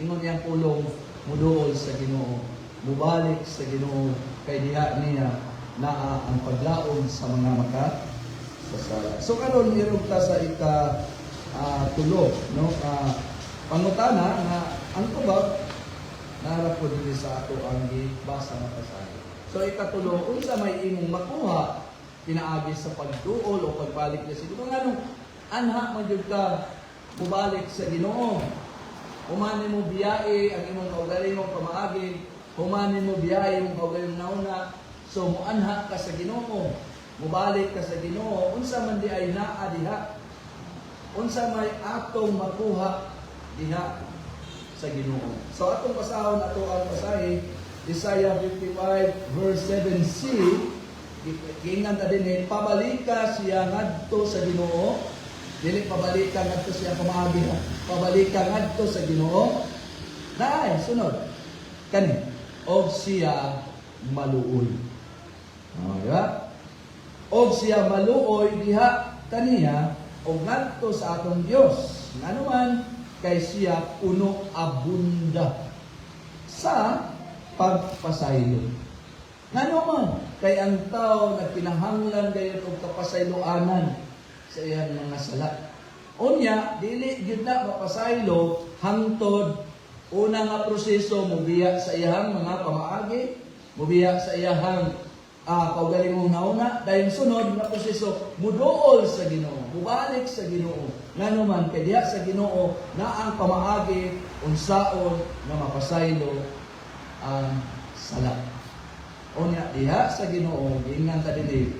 Ingon yang pulong muduol sa Ginoo, mubalik sa Ginoo kay diha niya naa ang paglaom sa mga makasasala. So karon irog ta sa tulo, no? Pangutana nga ang tubag nara pod diri sa ato ang gibasa nga pasahi. So ikatulo, unsa may imong makuha pinaagi sa pagduol o pagbalik sa Ginoo. Nganong anha man jud ka mubalik sa Ginoo. Humani mo biyae ang imong kaugalingong pamaagi, humani mo biyae ang kaugalingong nauna. So muanha ka sa Ginoo, mubalik ka sa Ginoo. Unsa man di ay naa diha. Unsa may atong makuha diha sa Ginoo. So atong pasahon ato ang pasahi Isaiah 55 verse 7c, giingnan ta dinhi, pabalika siya ngadto sa Ginoo, dili pabalika ngadto siya pamaagi, pabalika ngadto sa Ginoo. Naay sunod kani og siya maluoy. Diba? Og siya maluoy diha kaniya og ngadto sa atong Dios. Nganuman kay siya puno abunda sa pagpasaylo. Ngano man kay ang tao nagkinahanglan gayon og kapasayloanan sa iyang mga sala. Unya dili gyud na mapasaylo hangtod una nga proseso mobiya sa iyang mga pamaagi, mobiya sa iyang kaugalingong nauna, dahil sunod nga proseso muduol sa Ginoo, mubalik sa Ginoo. Ngano man kay diha sa Ginoo na ang pamaagi unsaon nga mapasaylo ang sala. Unya diha sa Ginoo giingnan ta dinhi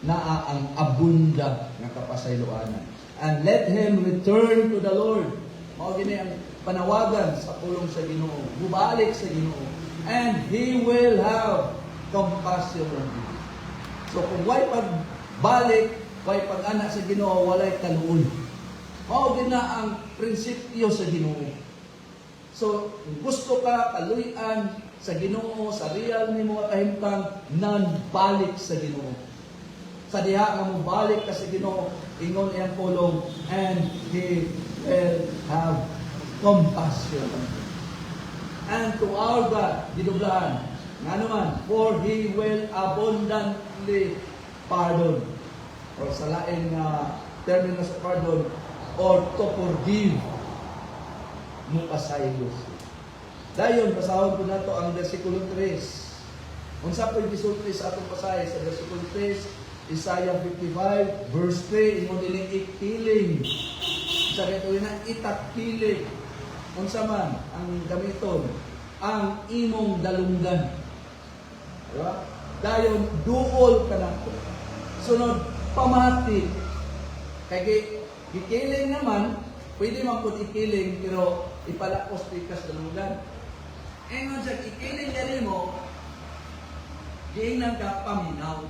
naa ang abunda nga kapasayloanan. And let him return to the Lord. Mao gini ang panawagan sa pulong sa Ginoo. Mubalik sa Ginoo. And He will have compassion on you. So kung way pagbalik, way pag-anak sa Ginoo, walay kaluoy. Mao gina ang prinsipyo sa Ginoo. So, gusto ka kaluyan sa Ginoo, sa real ni mga kahimtang, nan balik sa Ginoo. sa diha nga mobalik ka sa Ginoo, ingon iyang pulong, and He will have compassion. And to our God, gidublahan, nga naman, for He will abundantly pardon. Or sa lain nga termino sa pardon, or to forgive mo pasaylos. Dayon, basahon ko na to ang versikulo 3. Unsa po yung gisulti sa atong pasahe sa versikulo 3, Isaiah 55, verse 3, ingon niling ikiling. Sa kito na itakiling. Unsa man ang gamiton, ang imong dalunggan. Diba? Dayon, duol ka na to. Sunod, pamati. Kaya ikiling naman, pwede man po ikiling, pero ipalakos pikas dalunggan. Engon sa ikiling gani mo, giingnan ka paminaw.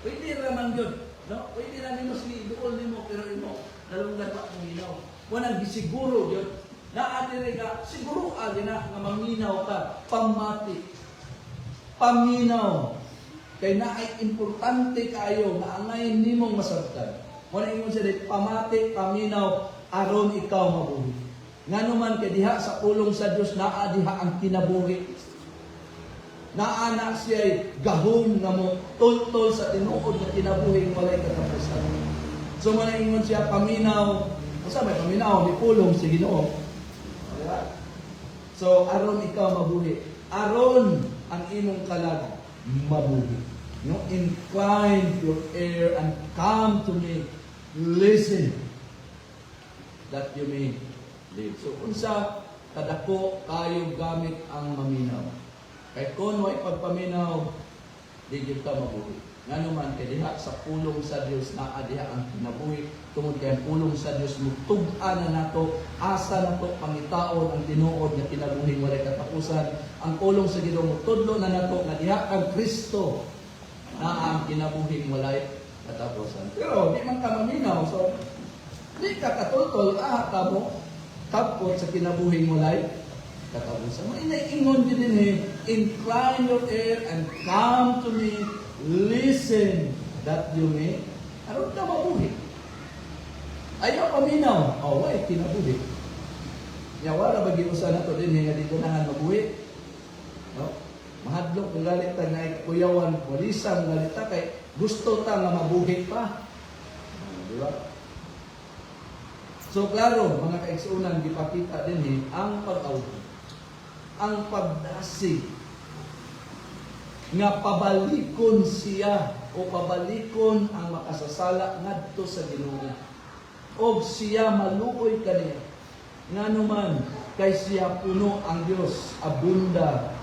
Pwede raman yun. No? Pwede lang mo sige, duol ni mo, pero imo, dalunggan pa paminaw. Walang gisiguro yun. Naatire ka, siguro agad na nga maminaw ka, pamati. Paminaw. Kaya na ay importante kayo na angayin nimong masabtan. Wala ingon siya dito, pamati, paminaw, aron ikaw mabuhi. Nga naman kay diha sa pulong sa Diyos, naa diha ang kinabuhi. Naana siya'y gahom nga mo, tol-tol sa tinuod na kinabuhi, walay katapusan. So wala ingon siya, paminaw, basta may paminaw, may pulong sa Ginoo. So, aron ikaw mabuhi. Aron ang imong kalag mabuhi. No? Incline your ear and come to me. Listen that you may live. So, unsa kadako kayo gamit ang maminaw. Kay kung way pagpaminaw, di gyud ka mabuhi. Nga naman, kay diha sa pulong sa Dios na diha ang kinabuhi. Tungod kay ang pulong sa Dios mutug-an na nato, asa nato pangitaon ang tinuod nga kinabuhi walay katapusan. Ang pulong sa Ginoo mutudlo na nato nga diha ang Kristo na ang kinabuhi walay katapusan. Pero di man ka maminaw, so di ka katultol, kamo tapos sa kinabuhi walay katapusan. Maingon din incline your ear and come to me. Listen that you may aron ka mabuhi. Ayaw paminaw. Why kinabuhi? Wala ba ginusa na to din nga dito na mabuhi? No? Mahadlok ng galit ta nga kuyawan, walisang galit ta kay gusto ta nga mabuhi pa. Di ba? So klaro, mga kaigsunan, gipakita din ang pag-awdi. Ang pagdasig nga pabalikon siya o pabalikon ang makasasala ngadto sa Ginoo. Og siya maluoy kaniya. Nga naman kay siya puno ang Dios abunda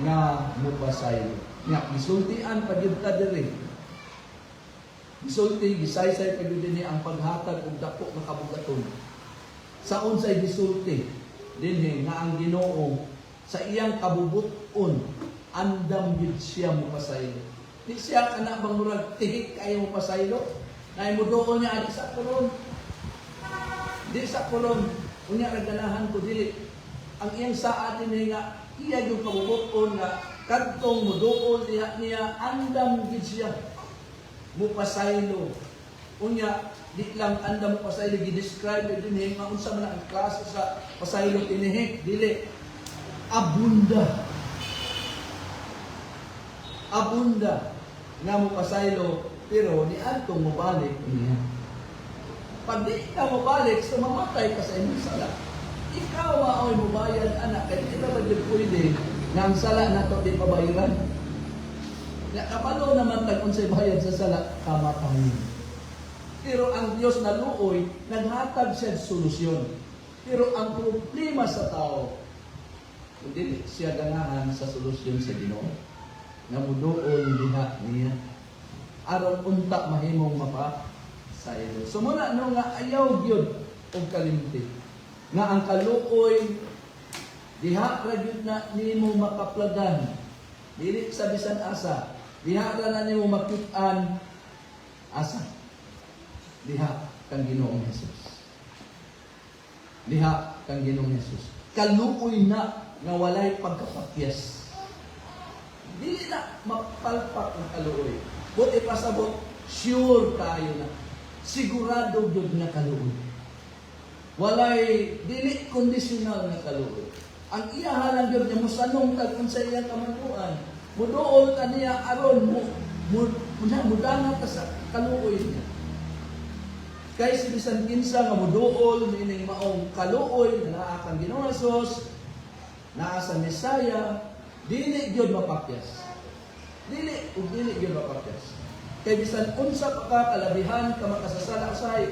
nga mupasayo. Nga gisultian pa gyud ta diri. Gisulti gisaysay pa gyud dinhi ang paghatag og dako nga kabugaton. Sa unsay gisulti dinhi nga ang Ginoo sa iyang kabubuton andam gid siya mo pasaylo. Di siya kana bang murag tihik kayo mo pasaylo? Nay mo doon niya adi sa kulon. Di sa kulon, unya ra ganahan ko dili. Ang iyang sa atin nga iya yung kabubuton nga kadtong mo doon niya andam gid siya mo pasaylo. Unya di lang andam mo pasaylo gi-describe dinhi nga unsa man ang klase sa pasaylo tinihik dili abunda. Abunda nga mo pasaylo pero ni adtong mobalik niya. Pag di ka mobalik, so mamatay ka sa imong sala. Ikaw maoy mobayad anak kay di ba gyud pwede nga ang sala nato di pabayaran. Ya kapalo naman tag unsay bayad sa sala kamatayon. Pero ang Dios na luoy naghatag siya solusyon. Pero ang problema sa tao hindi siya ganahan sa solusyon sa Ginoo. Namudoon diha niya aron unta mahimong mapasaylo. So muna no nga ayaw gyud og kalimti nga ang kaluoy diha ra gyud na nimo makaplagan dili sa bisan asa diha ra na nimo makit-an asa diha kang Ginoong Hesus. Diha kang Ginoong Hesus. Kaluoy na nga walay pagkapakyas. Dili na mapalpak ang kaluoy. Buti pasabot Sure kayo na. Sigurado gyud na kaluoy. Walay dili conditional na kaluoy. Ang iyahan gyud niya mosanong kag unsa iyang kamanuan. Muduol kaniya aron mudana ka sa kaluoy niya. Kay si bisan kinsa nga muduol nining maong kaluoy na naa kang Ginoo Hesus, naa sa Mesaya, dili gyud mapakyas. Dili gyud mapakyas. Kay bisan unsa pa ka kalabihan ka makasasala usahay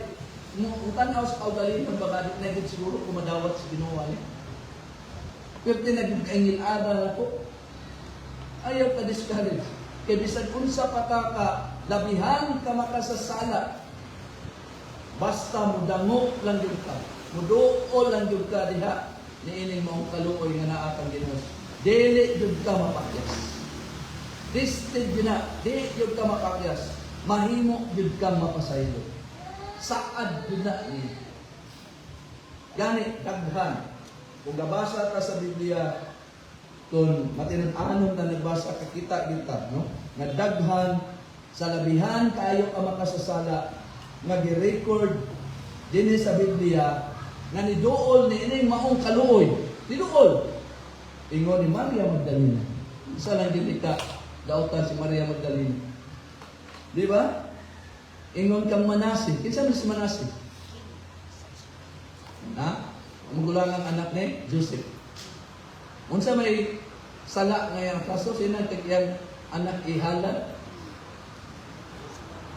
mo tanaw sa kaugalingon ng bagadit na gid siguro kung madawat sa Ginoo ani. Pero nagkaingil ada ko. Ayaw ka discourage. Kay bisan unsa pa ka kalabihan ka makasasala. Basta mudangok lang gyud ka. Muduol lang gyud ka diha niining maong kaluoy nga naa kang Ginoo. Dili gyud ka mapakyas. Listed yun na, di yun ka mapakyas, mahimo yun kang mapasaylo. Saad yun na ni. Gani, daghan. Kung nabasa ka sa Biblia, kung matinag-anom na nagbasa ka kita, no? Nga daghan, sa labihan kayo ka makasasala, mag-record din sa Biblia, nga niduol ni ining maong kaluoy. Niduol. Ingon ni Maria Magdalena. Isa lang din ka. Dautan si Maria Magdalena. Di ba? Ingon kang Manasi. Kinsa man si Manasi? Ha? Ang gulangang anak ni Joseph. Unsa may sala ngayang kaso, sinang iyang anak ihalad.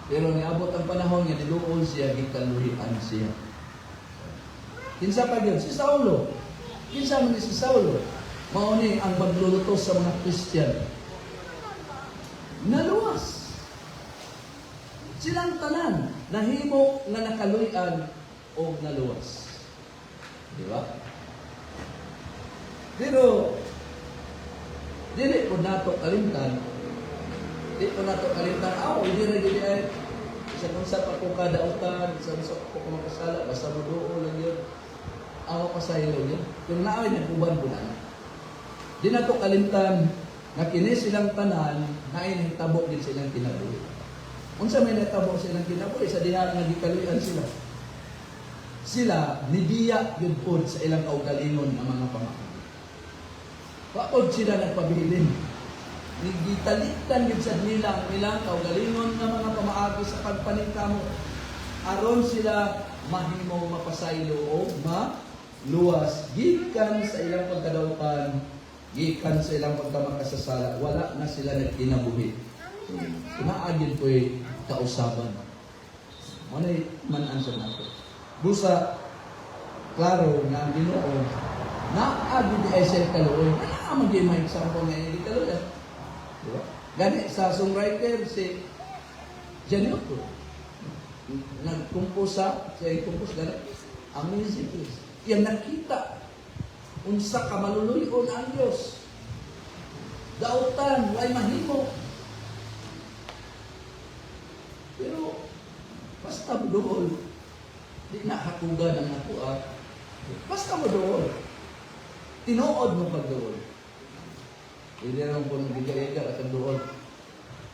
Pero niabot ang panahon nga niluol siya, gikaluhian siya. Kinsa pa yun? Si Saulo. Kinsa man si Saulo? Mauni ang maglulutos sa mga Christian. Naluwas. Silang tanan, nahimo nga nakaluyan o naluwas. Di ba? Pero, dili po nato kalimtan, hindi na gini ay, isa kung sa pa po kadautan, isa kung sa pa po kumakasala, basta muduo lang yun, awa pa sa ilaw yun. Pero naaway nagkuban po na. Di na to kalimtan, na kini silang tanan, na inahitabo din silang kinabuhi. Unsa may natabo silang kinabuhi, sa diha nga gikaluyan sila. Sila, nibiya yun po sa ilang kaugalingon ng mga pamakan. Paod sila nagpabilin. Nigitalitan yun sa nilang kaugalingon ng mga pamaagi sa pagpaningkamo. Aron sila mahimo mapasaylo o maluwas. Gikan sa ilang pagkadautan, gikan sa ilang pagkamakasasala, wala na sila nagkinabuhi. Naagin ko'y kausaban. Manay man-answer nato. Busa, klaro nga ang Ginoo, naagin di ay siya kaluoy. Kaya magiging may example nga yung kaluoy. Diba? Gani, sa songwriter si Janioto, nagkumpos siya kumpos gani, amazing is. Yan nakita unsa ka maluluyon ang Dios. Dautan, way mahimo. Pero, basta mo doon, di na hakugan ang nakuha. Basta mo doon. Tinuod mo pag doon. Hindi naman po nang bigay-igar at ang doon.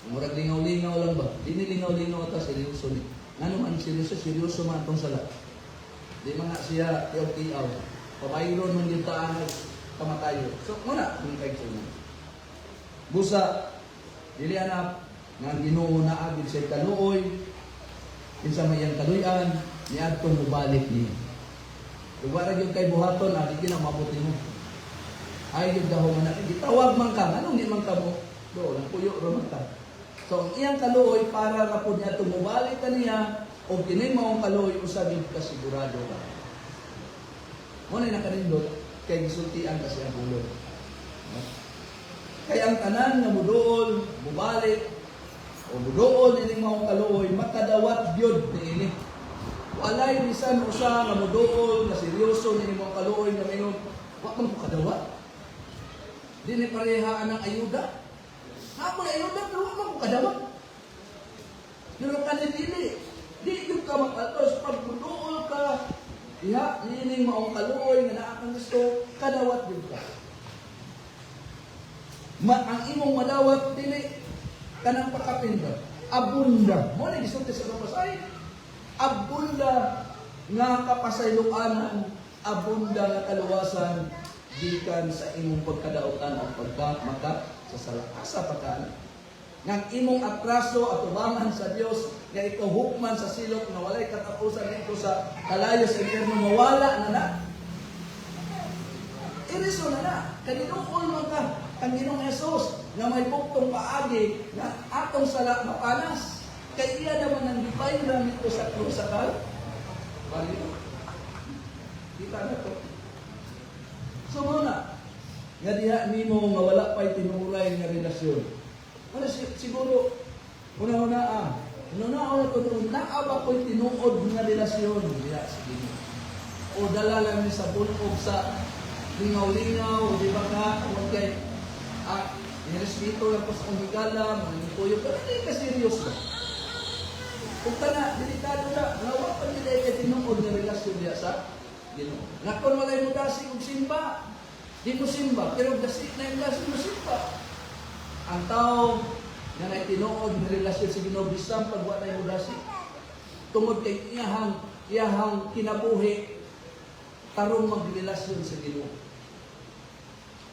Murag lingaw-lingaw lang ba? Di nilingaw-lingaw ata seryoso ni. Ano man seryoso man itong sala. Di man na siya tiyaw-tiyaw. Pamayron man yung taan kamatayo. So, muna, kung kayo busa, dili anak, nga Ginoo na agid sa kaluoy, kinsa may yang kaluyan, niadtong mubalik niya. Kung wala yung kay buhaton, di ka na mabuti mo. Ay, yung daho man natin. Gitawag man ka, anong di man ka mo? Doon, ang puyo ro man ka. So, ang iyang kaluoy, para na po niya tumubalik ka niya, o kinay maong kaluoy, usagin ka sigurado ka. Muna na kanindot, kay gisultian kasi ang ulo. Kaya ang tanan nga muduol, mubalik, o muduol nining maong kaluoy, makadawat byod niini. Walay bisan usa nga muduol, nga seryoso nining maong kaluoy nga mingon, wa man ko kadawat. Dili parehaan ang ayuda. Hapon ayuda, pero wa man ko kadawat. Pero kanindili, di yung ka makatos, pag muduol ka, diha, nining maong kaluoy nga naa kang gusto, kadawat yun ka. Ang imong madawat, dili, kanang pakapin ka. abunda. Mo na gisulti sa kapasay. Abunda nga kapasayloanan, abunda nga kaluwasan gikan sa imong pagkadaotan o pagmaka sa sala. Asa pa ka? Ngang imong atraso at tubangan sa Dios nga ikaw hukman sa silot na walay katapusan ito sa kalayo sa impierno mawala na na. Iriso na na. Kaninuol man ka ang Ginoong Hesus nga may buktong paagi na atong sala mapanas. Kaya iya naman ang gipay lang ito sa krusakal. Bali. Kita na to. So muna, nga diha nimo nga wala pa'y tinuray nga relasyon. Ano siguro, una-una ba ko'y tinuod nga relasyon? Diha, sige. O dala lang ni sa bulog sa lingaw-lingaw, di ba ka? O kay, nirespeto lang po sa kong higala, manipuyog, pero hindi ka serious ba? Kung ka na, delikado na, nawa pa nila kay tinuod nga relasyon diha sa Ginoo. Nakon walay mo dasi og simba. Di mo simba, pero dasi na yung dasi mo simba. Ang tao nga na tinuod nga relasyon sa Ginoo bisan pag wa na mo dasi. Tungod kay iyahang kinabuhi tarong magrelasyon sa Ginoo.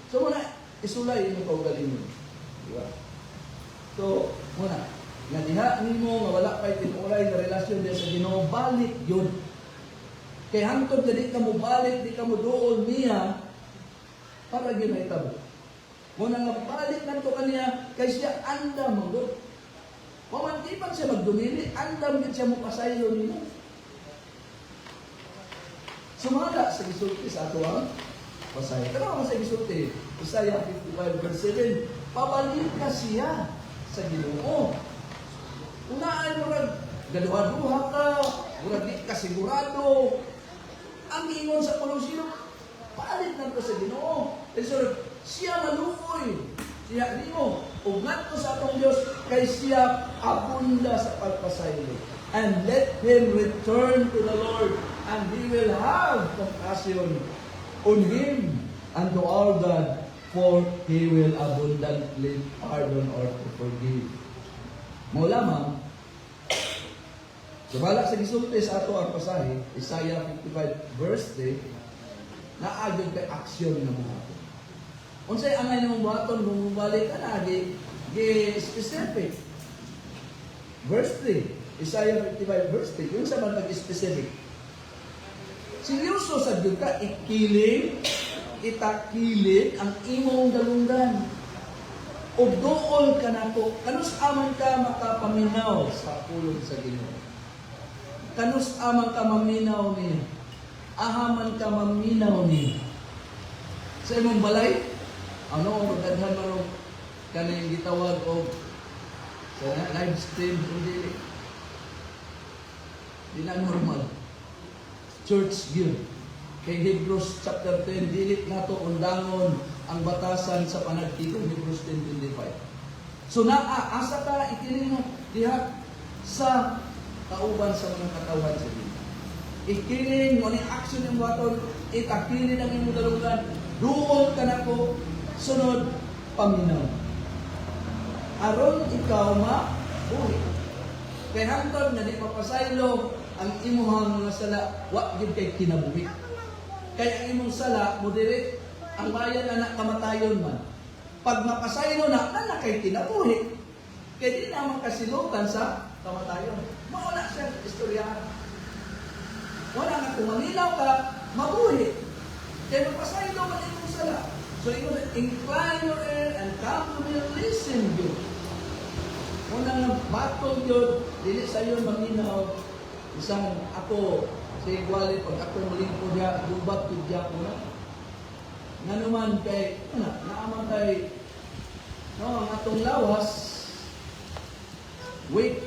So muna isulay mo kaugalingon. Di ba? So muna nga diha nimo nga wala pay tinuray nga relasyon diha sa Ginoo, balik yun. Kaya hangtod na di ka mo balik, di ka mo doon niya, para ginahitabo. Muna nga balik na ito kaniya, kay siya andam mo doon. Pamantipan siya magdumili, andam din siya mo pasaylo niya. Sumala sa gisulti sa ato ang pasaylo. Pero ako sa gisulti, Isaiah 55 verse 7, pabalik ka siya sa Ginoo. Unaan mo rin, galuha-duha ka, murag di ka sigurado. Ang ingon sa pulong sino, palit na ko sa Ginoo. And so, siya maluoy. Siya nimo. Ugnat ko sa atong Diyos, kay siya abunda sa pagpasaylo. And let him return to the Lord, and He will have compassion on him and to our God, for He will abundantly pardon or to forgive. Mo lamang, subala sa gisulti sa ato ang pasahe, Isaiah 55 verse 3, naagod kay aksyon na mga ato. Unsay angay namang buhaton kung bumalik ka na, specific. Verse 3, Isaiah 55 verse 3, yung sa mga specific. Seryoso sa Diyos ka, itakiling ang imong dalunggan. O dool ka na ko, kanus aman ka makapaminaw sa pulong sa Ginoo. Kanus amang ka maminaw niya. Ahaman ka maminaw niya. Sa imong balay, ano magdadhan marong kaning gitawag o sa live stream hindi. Di na normal. Church view. Kay Hebrews chapter 10, dilit na to undangon ang batasan sa panagtigon, Hebrews 10:25. So asa ka ikiling mo diha sa kauban sa mga katawan sa Ginoo. Ikiling mo ni action ng baton, itakilin ang imong dalungan, duol ka na ko, sunod paminaw. Aron ikaw mabuhi. Kaya hangtod na di papasaylo ang imuhang mga sala, wa gid kay kinabuhi. Kaya ang imong sala, mo diri ang bayan na kamatayon man. Pag mapasaylo na kay kinabuhi. Kaya di naman kasilutan sa kamatayon. Mauna siya istoryahan. Wala nga kung manilaw ka, mabuhi. Kaya mapasaylo man imong sala. So you incline your ear and come to me and listen you. Muna nga batong yun, dili sa iyo maminaw. Isang ako, sa igwali, pag ako muling po niya, gubat ko diya ko na. Nga naman kay, naaman kay, ang atong lawas, wait,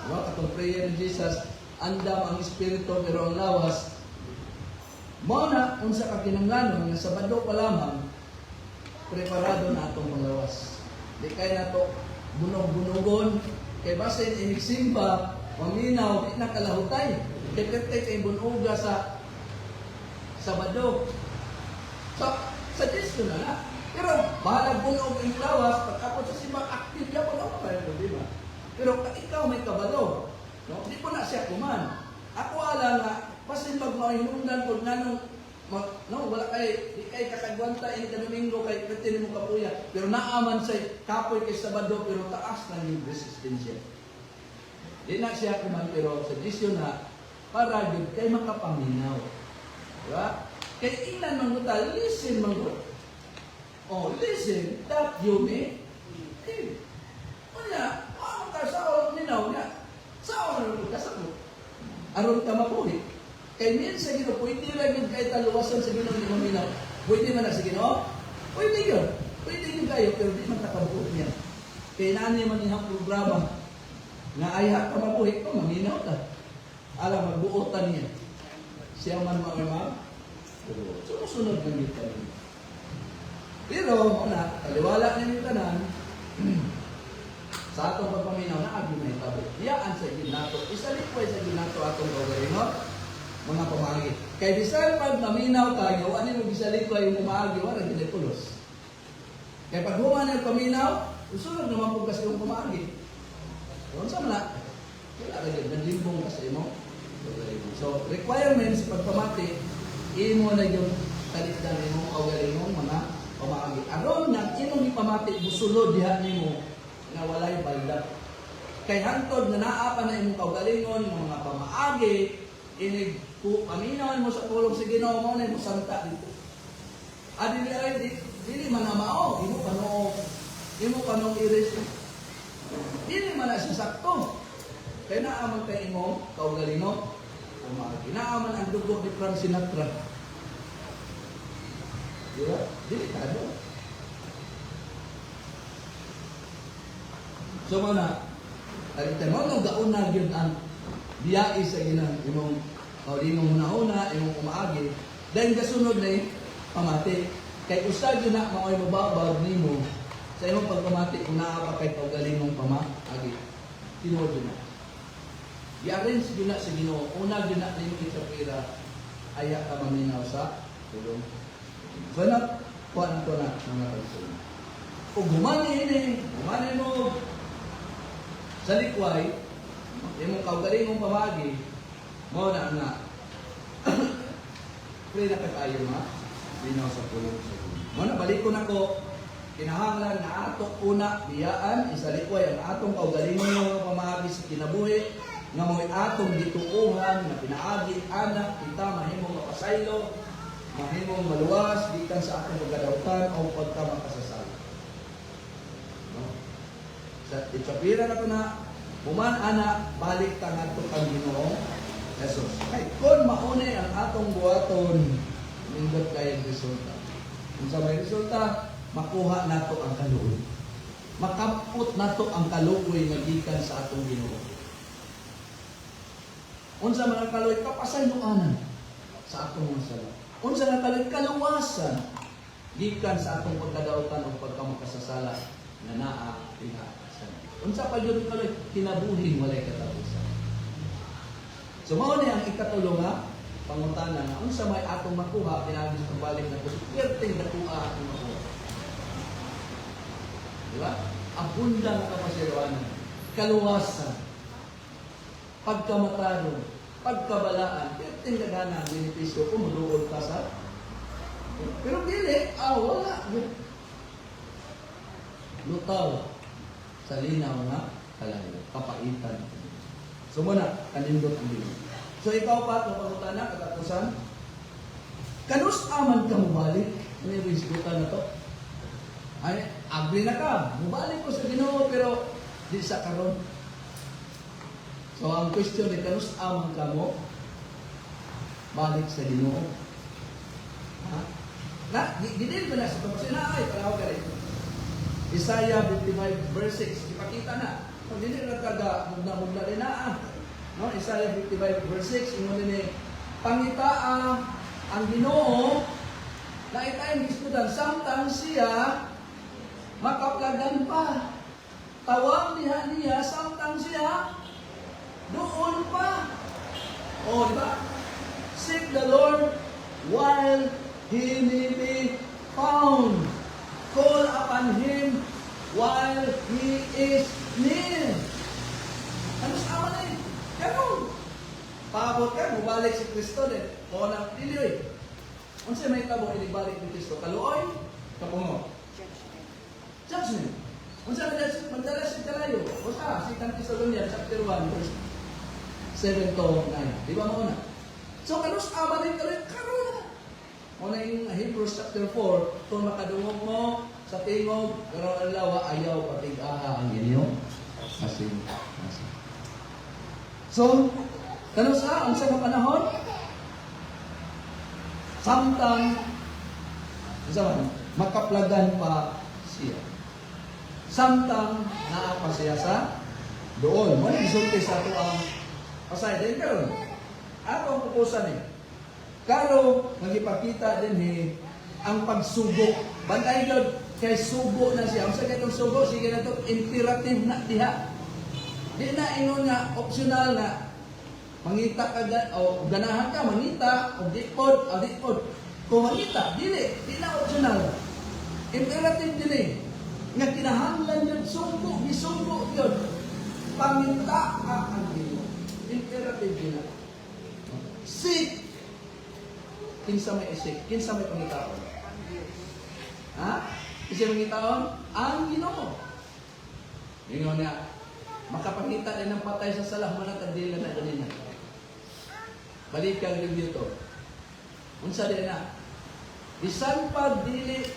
atong prayer ni Jesus, andam ang Espiritu, pero ang lawas, muna, unsa ka kinanglanon, nga Sabado pa lamang, preparado na atong panglawas. Di kaya na to, bunog-bunogon, kay basin inigsimba, maminaw, di nakalahutay. Dekete kay bunuga sa Sabado. So, sa Diyos na na. Pero, bahalag bunog ang lawas, pag ako sa simba, active yan, wala pa rin, di ba? Pero, naaman sa kapoy kay Sabado pero taas na yung resistensya. Di na siya kuman pero sa disyo na para yun kay makapaminaw. Diba? Kay ilan mangguta, listen mangguta. Oh, listen, that you may. Kanya, ano ka sa oras minaw niya? Sa oras minaw ka sa mo. Aron ka mapuhi. Kay minsan gino, pwede lang yung kahit taluwasan sa ginoo ni maminaw. Pwede man na sa ginoo? Pwede yun. Pwede yun kayo, pero di man nakabuot niya. Kay nani man niyang programa na ayaw ka mapuhi ko, maminaw ka. Alam, magbuotan niya. Siya man mamamag. Sumusunod ng dito niya. Pero, una, kaliwala niya yung tanan, sa atong pagpaminaw na agi na itabo. Diyaan sa ginato. Isalikway sa ginato atong gawin, mga pamagi. Kaya bisan pag maminaw tayo, ano yung isalikway yung pamagi, wala ginapulos. Kaya pag human ang paminaw, usunod naman po kasi yung pamagi. Kung saan na, wala ka yun, naglimbong kasi mo. So, requirements pagpamati, imo na yung talitdan mo, kaugaling mo, mga pamagi. Aron na, inong ipamati, busulod diha nimo na walay baldak. Kay hantod na naapa na imong kaugalingon ng mga pamaagi, inig paminawan mo sa pulong sa Ginoo mo na mo santa dito. Adi ay dili man na mao, imo panong iris. Dili man na siya sakto. Kay naaman kay imo kaugalingon, pamaagi. Naaman ang dugo ni Frank Sinatra. Diba? Delikado. So mana, talitan mo nung gauna yun ang biyai sa ginang imong kaulinong una-una, imong umaagi. Dahil kasunod na pamati. Kay usag yun na mao'y mababag nimo sa imong pagpamati kung naapa kay kaugalinong pamaagi. Tinuod yun na. I-arrange yun na sa Ginoo. Una yun na nimo itapira, ayak ka maminaw sa tulong. So na, kuhaan ko na mga kalsyon. O gumani mo sa likway, yung kaugaling mong pamagi, mo na nga, pwede na kakayo nga, linaw sa pulong sa pulong. Mo na, balik ko na ko, kinahanglan na atok una, biyaan, isa likway, ang atong kaugaling mo pamagi sa kinabuhi, nga mo'y atong dituuhan, na pinaagi, anak, kita, mahimong mapasaylo, mahimong maluwas, gikan sa atong pagkadautan o pagkamakasasal. No? Sa itsapira na ito na, human anak, balik ka nga ito kang Ginoo, Jesus. Kaya kung maunay ang atong buhaton, nindot kayang resulta. Kung sa may resulta, makuha na ito ang kaluoy. Makapot na ito ang kaluoy na gikan sa atong Ginoo. Unsa man ang kaluoy, kapasayloanan sa atong mga sala. Unsa na kaluoy, kaluwasan gikan sa atong pagkadautan o pagkamakasasala na naa pinakasan. Unsa pa yun kaluoy, kinabuhi walay katapusan. So mao ni ang ikatulo nga pangutana na unsa may atong makuha pinagi sa balik na kun perting dakuha atong makuha. Di ba? Abundang kapasayloanan, kaluwasan, pagkamataron, pagkabalaan, perting gagana ang benepisyo kung maluod ka sa. Pero dili, wala. Lutaw sa linaw na kalayo, kapaitan. So muna, kanindot ang dili. So ikaw pa, itong pagutana, katapusan, kanus aman ka mubalik? Ano yung isgutan na to? Ay, agri na ka, mubalik ko sa Ginoo, pero di sa karon. So ang question ay, kanus aman ka mo? Balik sa Ginoo. Ha? Na, gidil ko na sa pagkasin na, ay, palaw ka rin. Isaiah 55 verse 6, ipakita na. Kung hindi na mugna rin na, no? Isaiah 55 verse 6, ingon din pangitaa ang Ginoo na itayong diskutan, samtang siya makaplagan pa. Tawag niya, samtang siya doon pa. O, di ba? Seek the Lord while He may be found. Call upon Him while He is near. Ano sa aman eh? Ganun. Paabot ka, mubalik si Kristo din. O na, dili. Kung siya may tabo, inibalik ni Kristo. Kaluoy, kapungo. Judgment. Unsa man magdala si kalayo? Usa, si Thessalonians chapter 1 verse 7 to 9. Di ba mo na? So kanus abalin karon na. Una yung Hebrews chapter 4, kung makadungog mo sa tingog, pero alawa ayaw patig-aha ang inyong asin. So, kanus ang sa panahon, samtang makaplagan pa siya. Samtang naa pa siya sa doon. Mo gisulti sa ato ang asay din karon. Ato ang pupusan ni. Karo nagipakita din ang pagsubok. Bantay gyud kay subo na siya. Unsa kay tong subo? Sige na to imperative na diha. Di na ingon nga optional na mangita ka o ganahan ka mangita o di pod. Kung mangita, di na optional. Imperative din nga kinahanglan yun subo, gisubo yun. Paminta ka ang Ginoo. Imperative din na. Seek. Kinsa may isik, kinsa may pangitaon. Ha? Kinsa may pangitaon? Ang Ginoo. Ingon niya, makapangita din ng patay sa salah mo na kandila na ganina. Balik kang review to. Unsa din na? Bisan pag dili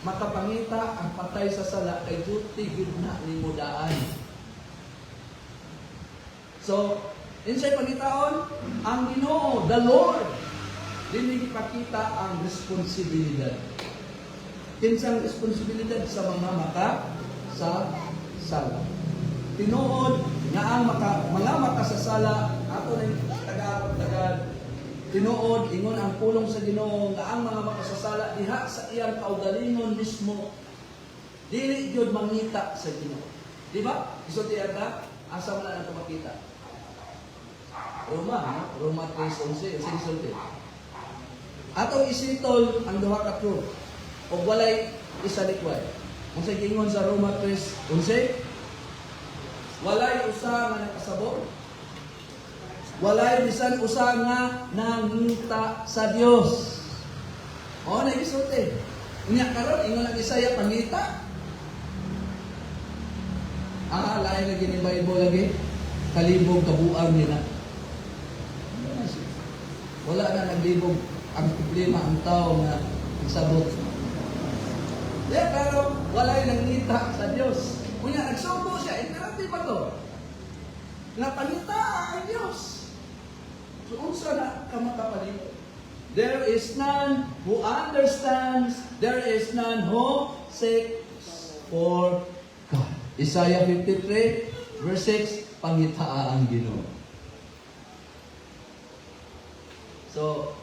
makapangita ang patay sa sala kay duty gid na ni mudaan. So, insay pangitaon ang Ginoo, the Lord. Dili ipakita ang responsibilidad. Kinsang responsibilidad sa mga maka sa sala. Tinuod nga ang mga makasasala ato ning tagad tinuod ingon ang pulong sa Ginoo nga ang mga makasasala diha sa iyang kaugalingon mismo dili gyud mangita sa Ginoo. Di ba? Isulti ata asa man nato makita. Roma 3:11 isulti. Atong isintol ang duha ka truth. O walay isa likway. Kung sa gingon sa Roma 3:11, walay usa nga nakasabot. Walay bisan usa nga nangita sa Dios. O na isulti. Unya karon ingon ang Isaya pangita. Lain lagi ni Bible lagi. Kalibog kabuang nila. Wala na naglibog ang problema ang tao na nagsabot. Pero walay nangita sa Dios. Kunya nagsubo siya, imperative ba to? Nga panita ang Dios. So unsa na ka makapalit? There is none who understands, there is none who seeks for God. Isaiah 53 verse 6, pangitaa ang Ginoo. So,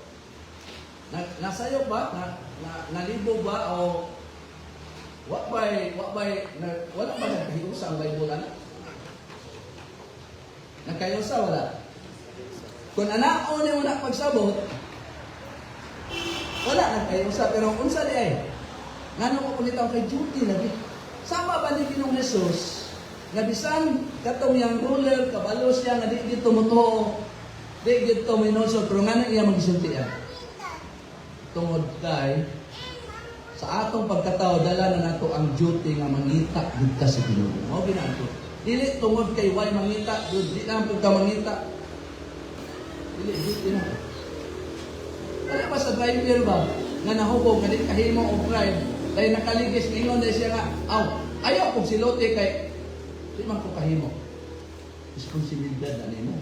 nasayo ba? Nalibo ba? O wala ba nagkahiusa ang Bible? Nagkahiusa, wala? Kung anao niya mo na pagsabot, wala nagkahiusa. Pero unsa di ay, nga nung kukunitaw kay duty lagi. Sama ba ni Ginoong Jesus? Nga bisan, katong yung ruler, kabalos siya, nga di dito muto, di dito minusod, pero nga na iya magsultian. Tungod kay sa atong pagkatao dala na nato ang duty nga mangita gid sa Ginoo. Mao ginato. Dili tungod kay way mangita, di na pud ka mangita. Dili duty na. Kaya ba sa driver ba nga nahubog nga di kahimo og drive, dahil nakaligis ningon dahil siya nga, ayaw kong silote kay di man ko kahimo. Responsibilidad na nimo.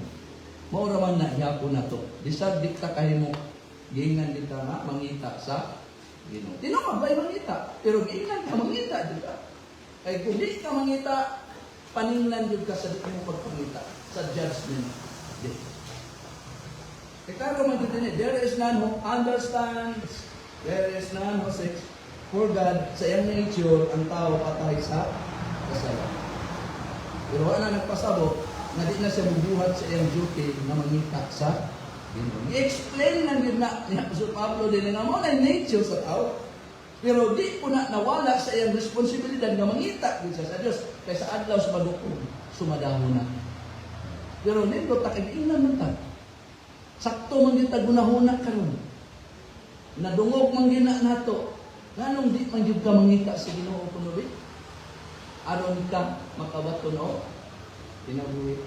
Mao ra man na ihapon nato. Bisag di ka kahimo giingan kita nga mangita sa Ginoo. Di naman ba'y mangita? Pero giingan ka mangita, di ba? Kaya kung di ka mangita, paningnan yun ka sa di mo pagpangita sa judgment day. Kaya man dito there is none who understands, there is none who seeks for God. Sa iyang nature, ang tao patay sa kasalanan. Pero wala nagpasabot, na di na siya bubuhat sa iyang duty na mangita sa i-explain lang yun na ni Apostol Pablo din nga mo na nature sa tao. Pero di po na nawala sa iyang responsibilidad na mangita din siya sa Diyos. Kaysa adlaw sa madukong sumadahon na. Pero nito takig-inan man ta. Sakto man din tagunahuna karon. Nadungog man gina nato. Nganong di man jud ka mangita sa Ginoo kuno bi? Aron ka makabaton-o kinabuhi.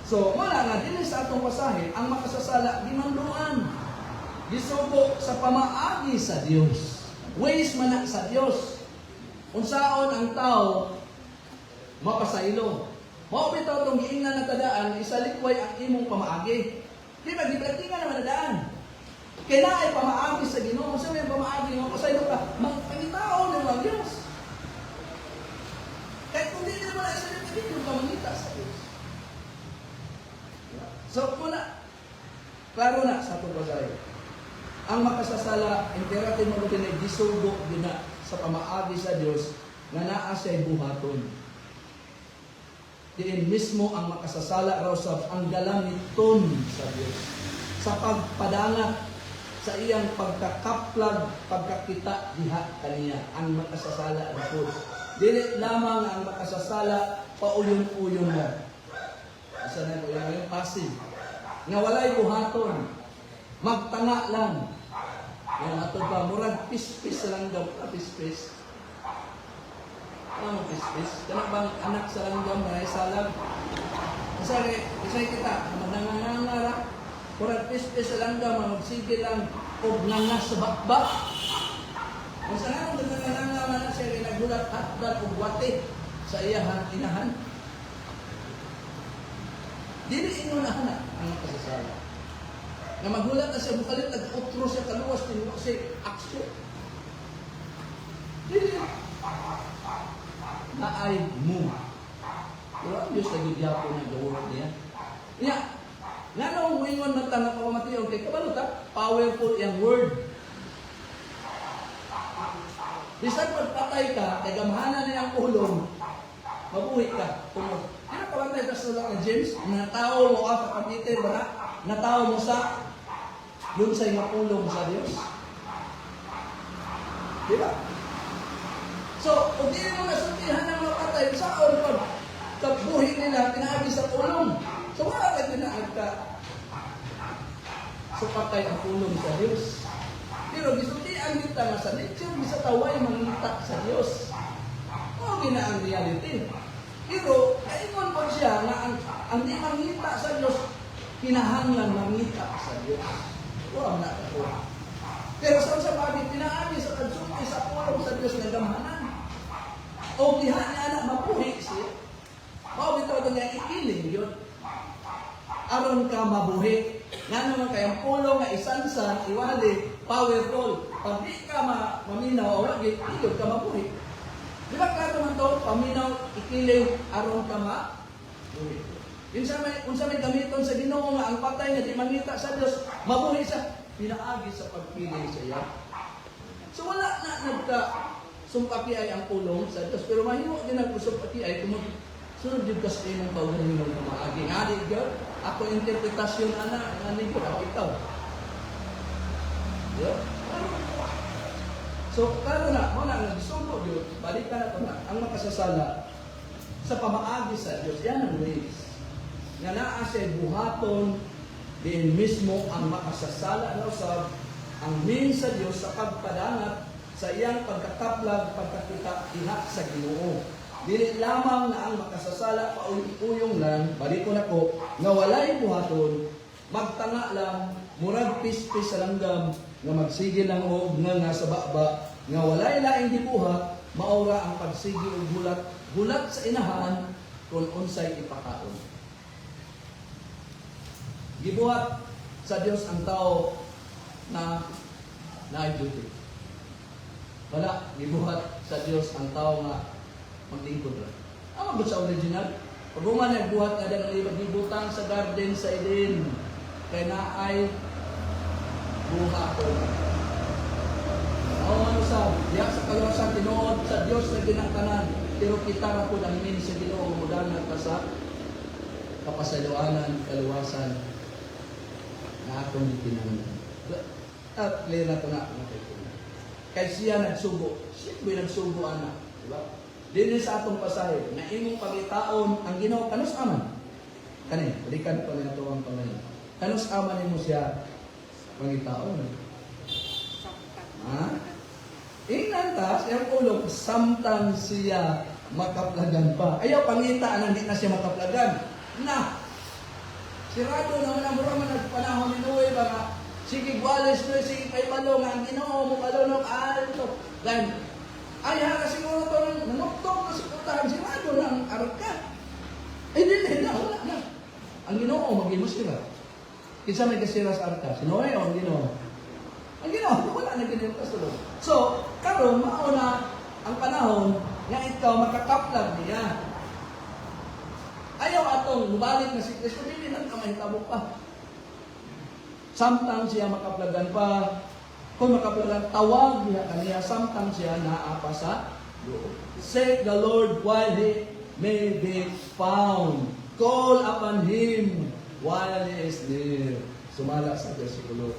So, wala nga din sa atong pasahe, ang makasasala di manluan. Gisugo sa pamaagi sa Dios. Ways man na sa Dios. Unsaon ang tao mapasaylo. Mao bitaw tong giingnan na tadaan isalikway ang imong pamaagi. Di ba giplatingan naman na daan. Kaya na ay pamaagi sa Ginoo. Sa may pamaagi nga pasaylo ka, magpangitao ng mga Dios. Kahit kung di naman ay sa Diyos, hindi ka mangita sa Diyos. So, muna, klaro na sa itong bagay. Ang makasasala, imperative mo din ay disugo din na sa pamaagi sa Diyos na naa siya'y buhaton. Diin mismo ang makasasala raw sa ang galamiton sa Diyos. Sa pagpadangat sa iyang pagkakaplag, pagkakita diha kaniya, ang makasasala na po. Dili lamang ang makasasala pauyon-uyon mo. Isa na po yung passive. Nga walay buhaton. Magtanga lang. Yung ato ba, murag pis-pis lang daw. Pis-pis. Ano mo pis-pis? Kana bang anak sa langgam na isalag? Isa kita, manangangara. Murag pis-pis sa langgam, magsige lang. O nga sa bakbak. Kung saan ang nangangara na siya, nagulat hatdan o wate sa iyahan, inahan. Dili inunahan na ang makasasala. Na magulat na siya, mukalit, nag-utro siya kaluwas, tinuwa siya, aksyon. Dili. Naay mo. Pero ang Diyos nag-idyapo na gawin niya. Nga, nga nung wingon ng tanong ko matiyon, kay kabaluta, powerful yung word. Bisan pagpatay ka, kay gamhanan niya ang ulong, mabuhi ka, tunod. Ano kabantay ka sa lang James? Natao mo ka sa Peter, ba na? Natao mo sa yun sa iyong ulong sa Diyos. Di ba? So, kung di mo nasuntihan ng mga patay, saan pag kabuhi nila, pinaagi sa ulong. So, wala ka tinaag ka sa patay ang ulong sa Diyos. Pero gisuntian kita nga sa nature, bisa taway mangita sa Diyos. O, gina ang reality. Pero, kaingon po siya na ang di mangita sa Diyos, kinahanglan mangita sa Diyos. Wala na ako. Pero saan sa bagay, pinaagi sa kadsunti sa ulong sa Diyos na gamhanan. O diha niya anak mabuhi siya. Mao bitaw ito niya ikiling yun. Aron ka mabuhi. Nga naman kayang pulong nga isansan, iwali, powerful. Pag di ka maminaw o lagi, iyod ka mabuhi. Di ba klaro man ito? Paminaw, ikiling, aron ka mabuhi. Kung sa may gamiton sa Ginoo nga, ang patay nga di mangita sa Diyos, mabuhi siya. Pinaagi sa pagpili sa iya. So wala na nagka-sumpaki ay ang pulong sa Diyos. Pero mahimo din nagsumpaki ay kung sunod yung kasi ng paugaling ng maagi. Nga di God, ako interpretasyon nga ni God, ako ikaw. Yeah? So, klaro na, wala nagsundo yun, balikan na ito na, ang makasasala sa pamaagi sa Diyos, yan ang ways. Nga naa siya buhaton, din mismo ang makasasala na usab, ang means sa Diyos sa pagpadangat sa iyang pagkakaplag, pagkakita iha sa Ginoo. Dili lamang na ang makasasala pauyong lang, baliko na ko, nga walay buhaton, magtanga lang, murag pis-pis sa langgam, nga magsige lang o nga sa baba, nga walay laing gibuhat, maura ang pagsige o gulat sa inahan, kung unsay ipakaon. Gibuhat sa Diyos ang tao na duty. Wala, gibuhat sa Diyos ang tao nga maglingkod lang. Ang sa original, pag na buhat na ng libutang sa garden sa Eden, kay naay buhaton. Ano sa diya sa kaluwasan tinuod sa Diyos na ginangtanan, pero kita ra pud ang min sa Ginoo mudangan pa sa kapasaluanan, kaluwasan na atong gitinanglan. At clear na ito na. Kaya siya nagsubo. Siya ba nagsubo, anak? Diba? Dili sa atong pasahe, na imong pagitaon, ang Ginoo kanus aman. Kani, balikan ko na ito ang pangalan. Kanus aman mo siya pagitaon. Ha? Ingnan ta, siyang ulo, samtang siya makaplagan pa. Ayaw pangita na hindi na siya makaplagan. Na, sirado naman ang mura man nagpanahon ni Noe ba nga, sige guales Noe, sige kay Malo nga, ang Ginoo mo kalunok, alto. Then, ay hara siguro ito nang nanuktok na sikutahan, sirado na ang arka. Eh, hindi na, wala na. Ang Ginoo, maging mo sila. Kinsa may kasira sa arka? Si Noe o ang Ginoo? Ang Ginoo, wala na ganyan kasulog. So, karon mauna ang panahon nga ikaw makakaplag niya. Ayaw atong lubalik na si Kristo, hindi lang kamahitabo pa. Samtang siya makaplagan pa, kung makaplagan, tawag niya kaniya, samtang siya naapa sa loob. Seek the Lord while He may be found. Call upon Him while He is near. Sumala sa versikulo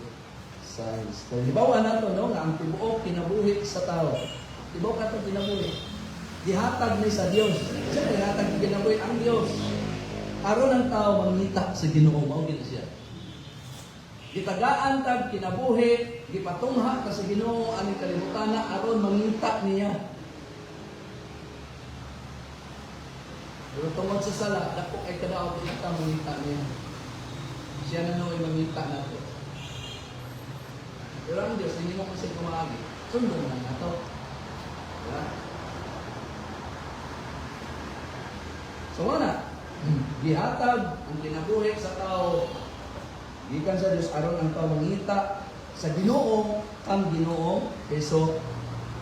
6. Halimbawa na ito, no, nga ang tibuok kinabuhi sa tao. Tibuok na ito kinabuhi. Gihatag ni sa Diyos. Siyempre, gihatag ni kinabuhi ang Diyos. Aron ang tao mangita sa Ginoo, mao gid siya. Gitagaan tag kinabuhi, gipatungha ka sa Ginoo ani kalibutan na aron mangita niya. Pero tungod sa sala, dako kay kadaot kita mangita niya. Siya na noy mangita nato. Pero ang Diyos, hindi mo kasi kumagi. Sundo mo na ito. Diba? So, wala. Gihatag ang kinabuhi sa tao. Gikan sa Diyos, aron ang tao mangita sa Ginoo, ang Ginoo, Hesus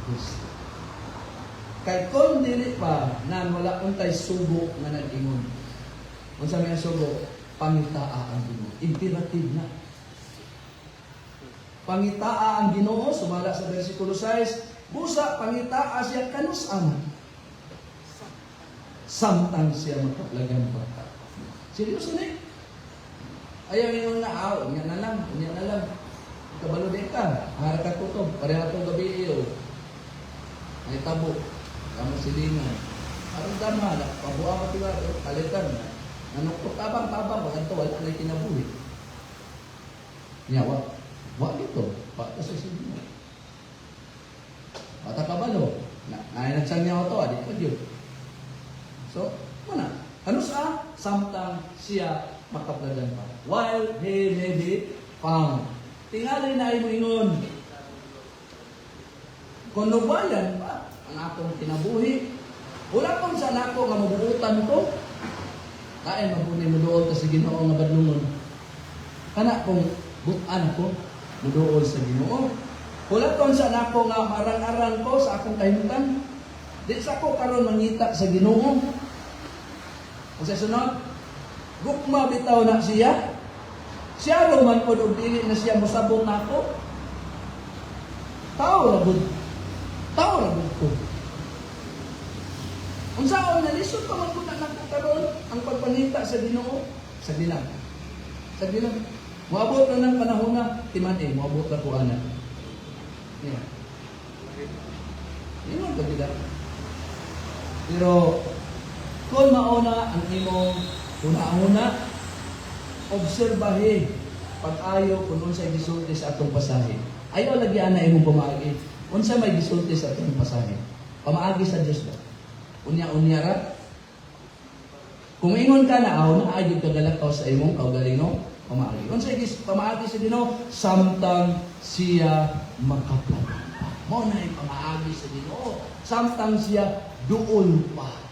Kristo. Kay kung dili pa, na wala untay sugo na nag-ingon. Kung sa mga sugo, pangitaa ang Ginoo. Imperative na. Pangitaa ang Ginoo, sumala sa versikulo 6, busa pangitaa siya kanus-an. Samtang siya magkaplagan pa. Seryoso na eh. Ayaw yun na, niya na lang. Kabalo din ka, harap ka tutob, pareha itong gabi iyo. Ay tabo, kamang silingan. Arong dama, pabuha ka tiwa, kalitan na. Nanukot tabang, pag ito, wala na kinabuhi. Niya, wag ito, bata sa silingan. Bata kabalo, nagsang niya ako ito, adik pa yun. So, mana? Ano sa? Samtang siya makaplagan pa. While he may be found. Tingali na imo ingon. Kung nubayan pa ang akong kinabuhi, wala pong sa nako nga mabuutan ko. Kain mabunay muduol ka sa Ginoo nga badlungon. Kana kung bukan ako muduol sa Ginoo. Wala pong sa nako nga marang-arang ko sa akong kahimtan. Di sa ko karon mangita sa Ginoo. Kasi sunod, gukma bitaw na siya. Siya roman po og dili na siya mosabot nako. Tao rabud ko. Unsaon nalisod pa man ko na nagkaroon ang pagpangita sa Ginoo sa dilag. Moabot na ng panahon na timane, moabot na ko ana. Yeah. Yun ang kabila. Pero kung mauna ang imong una-una, obserbahin pag-ayo kung unsay gisulti sa atong pasahe. Ayaw lagyan na imong pamaagi. Unsa may gisulti sa atong pasahe? Pamaagi sa Dios ba? Unya-unya ra. Kung ingon ka na na ayud ka galakaw sa imong kaugalingon, pamaagi. Unsay pamaagi sa Ginoo samtang siya makaplagan pa. Mao na pamaagi sa Ginoo samtang siya duol pa.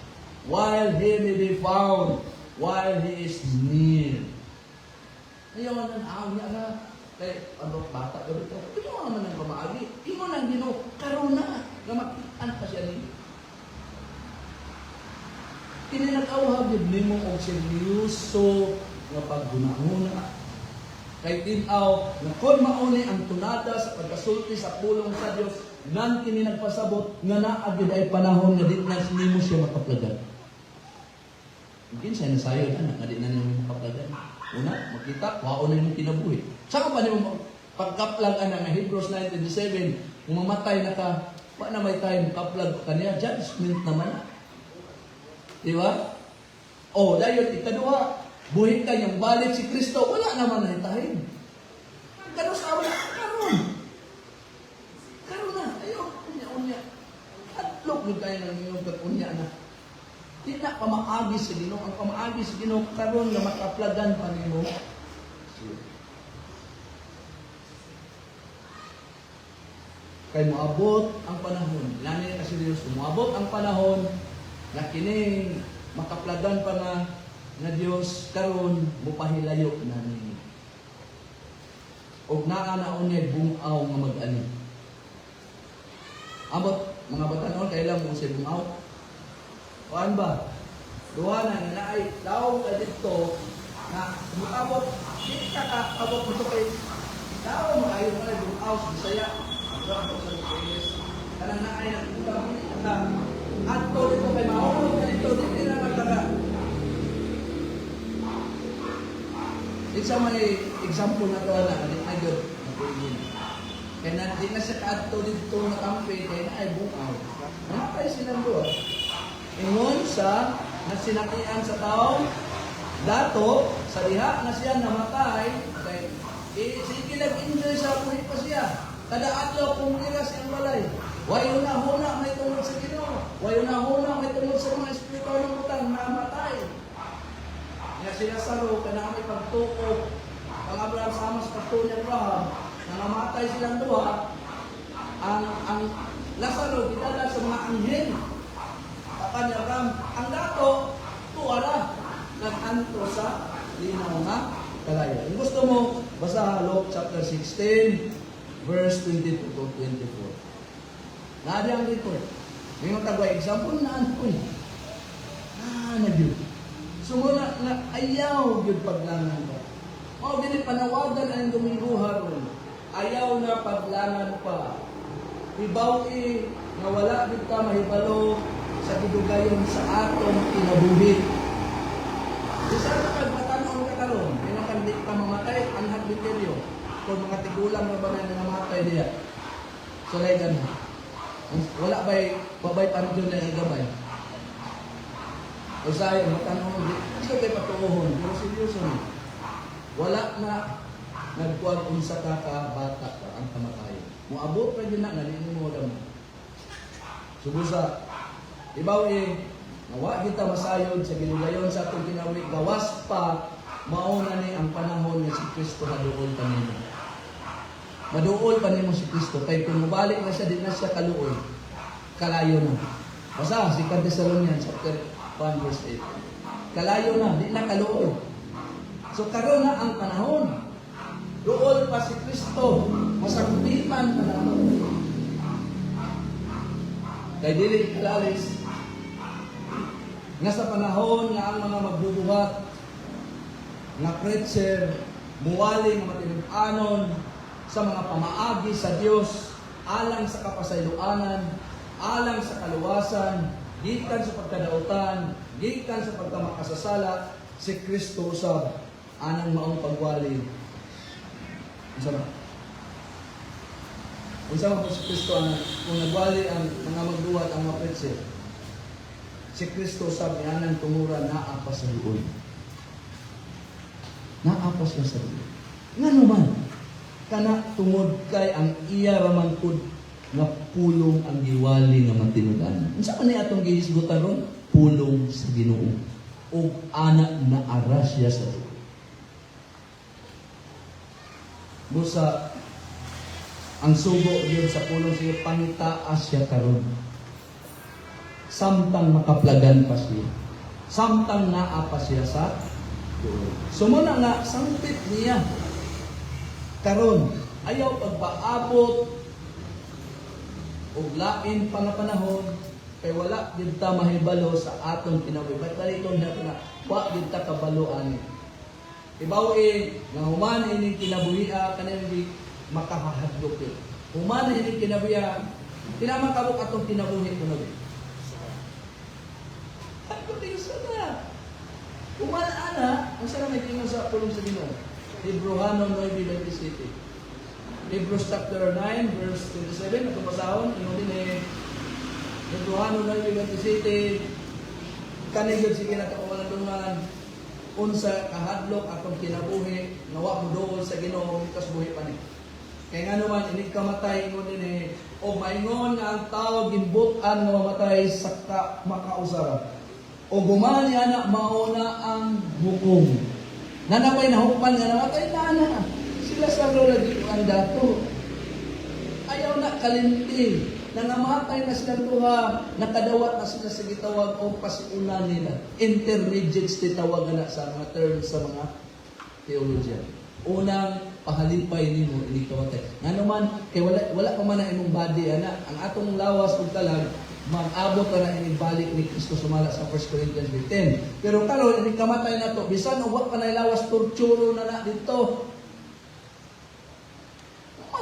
While he may be found, while he is near. Ayaw na niya na, kay ano, bata ka rito, ayaw naman ng pamaagi. Ingon ang Ginoo, karon na, gamakitan pa siya niyo. Kinanag-awhag yun nimo og seryoso nga paggunahuna. Kay tinaw, na kung mauni ang tunada sa pagkasulti sa pulong sa Dios, nan kini nagpasabot nga naa gyud ay panahon nga di na nimo siya makaplagan. Mungkin saya nasayo na nga di na nimo makaplagan. Una, makita, wao na yung kinabuhi. Saka pa nimo pagkaplag ana nga Hebrews 9:27, kung mamatay na ka, pa na may time kaplag kaniya, judgment naman na. Di ba? O, dahil ikaduha, buhit ka niyang balik si Kristo, wala naman na itahin. Ganun sa wala, karon. Abot mo tayo ng inyong kakunya na. Di na pamaagi sa Ginoo. Ang pamaagi sa Ginoo karon nga makaplagan pa nimo. Kay moabot ang panahon. Lani kasi Dios, moabot ang panahon na kining makaplagan pa nga Dios karon mupahilayo na ninyo. Og naa na unya bungaw nga mag-ani. Abot mga batanon kailan mo sa bungaw? Kuan ba? Duha na naay law ka dito na muabot kita ka abot mo kay law maayo na bungaw sa Bisaya. Kanang naay na ulam ka adto dito kay mao dito dito na magtaga. Isa may example na to na agad na pwede. Kaya na di na siya kaadto dito na kampi kaya na ay bukaw. Namatay silang doon. Ingon sa nasinakian sa taong dato sa diha na siya namatay kay sige nag-enjoy sa buhay pa siya. Kada adlaw pumira siyang balay. Wayo na huna may tungod sa Ginoo. Wayo na huna may tungod sa mga espiritu ng utang namatay. Nga sinasaro ka na may pagtuko ang Abraham sama sa pagtuko ni Abraham na namatay silang duha ang Lazaro gidala sa mga anghel papa ni Abraham ang dato tuwala nag-anto sa linaw nga kalaya. Kung gusto mo basa Luke chapter 16 verse 22 to 24 nadiyang dito ngayon tagwa example na ano ko nagyo sumuna na ayaw yun paglangan pa. O, dili panawagan ang Dominguha ron. Ayaw na paglangan pa. Ibawi na wala din ka mahibalo sa gidugayon sa atong kinabuhi. Isa na pagmatanon ka karon, pinakandi ka mamatay, ang hadliteryo. Kung mga tigulang na ba na namatay diya. So, like na. Wala ba'y babay panudyon na igabay. O sa'yo, matanong, gusto kayo patuohon, pero seryoso na. Wala na nagkuhan unsa ka bata ka ang kamatayon. Muabot pa din na, nalinin mo lang. Subusa, ibaw nawa kita masayod sa ginugayon sa atong kinawi, gawas pa, mauna ni ang panahon nga si Kristo maduol pa nimo. Maduol pa nimo si Kristo, kay kung mabalik na siya, di na siya kaluoy. Kalayo na. Basta, si Thessalonians chapter 1 verse 8. Kalayo na, di na kaluoy. So karon na ang panahon. Dool pa si Kristo, masagupitan pa naman. Kay dili kalalis, nga sa panahon nga ang mga magbubuhat, nga preacher, muwali nga matinud-anon, sa mga pamaagi sa Dios, alang sa kapasayloanan, alang sa kaluwasan, gikan sa pagkadautan, gikan sa pagkamakasasala, si Kristo usab anang maong pagwali. Unsa ba? Unsa ba si Kristo anang kung nagwali ang mga magduwat ang mga preacher? Si Kristo usab anang tumura naa pa sa duol. Naa pa siya sa duol. Ngano man kana tungod kay ang iya raman pud nga pulong ang giwali nga matinud-an. Unsa man ni atong gihisgutan ron? Pulong sa Ginoo. O anak na aras siya sa dulo. Busa, ang sugo yun sa pulong siya, pangitaas siya karon. Samtang makaplagan pa siya. Samtang naa pa siya sa dulo. Sumuna nga, sangpit niya. Karon, ayaw pagpaabot o lain pa nga panahon, kay wala gid ta mahibalo sa atong kinabuhi. Ba't daliton na wa gid ta kabalo ani. Ibaw nga human ini kinabuhi kanang di makahadlok. Human ini kinabuhi tinamakabok atong kinabuhi kuno. Ako din sana. Human ana, ang sarang may tingin sa pulong sa Ginoo. Hebreano 9:27. Hebrews chapter 9 verse 27 atong basahon ingon din Hebreano 9:27 kanigod sige nakauwalan unsa kahadlok atong kinabuhi nga wa moduol sa Ginoo mikas buhi pa ni. Kaya nga naman, inig kamatay ingon din eh. O maingon nga ang tao gimbutan nga mamatay sa makausara. O gumani anak mauna ang bukong. Nanapay nahukman nga namatay na anak. Sila sa lagi ang dato. Ayaw na kalinti. Nangamatay na silang duha, nakadawat na sila sa gitawag o pasiuna nila. Intermediates titawag na sa mga terms sa mga theologian. Unang pahalipay nimo ini kamatay. Nga naman, kay wala pa man na imong body ana. Ang atong lawas ug talag mag-abot na ini balik ni Kristo sumala sa 1 Corinthians 10. Pero karon ini kamatay na to, bisan og wa pa na lawas torturo na dito.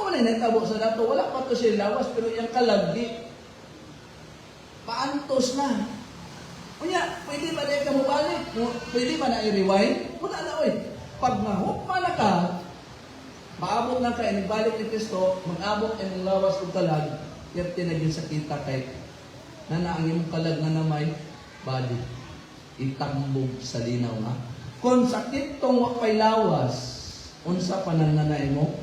Wala na tabo sa dato, wala pa to siya lawas pero yang kalagdi paantos na. Unya, pwede ba na ka mo balik? Pwede ba na i-rewind? Wala na oy. Pag mahukma na ka, maabot na ka, inibalik ni Kristo, mag-abot ay mong lawas o kalag, yerte na sa kita kay na ang imong kalag na namay, body, itambog sa linaw nga. Kung sakit tong wakay lawas, unsa pa nang nanay mo?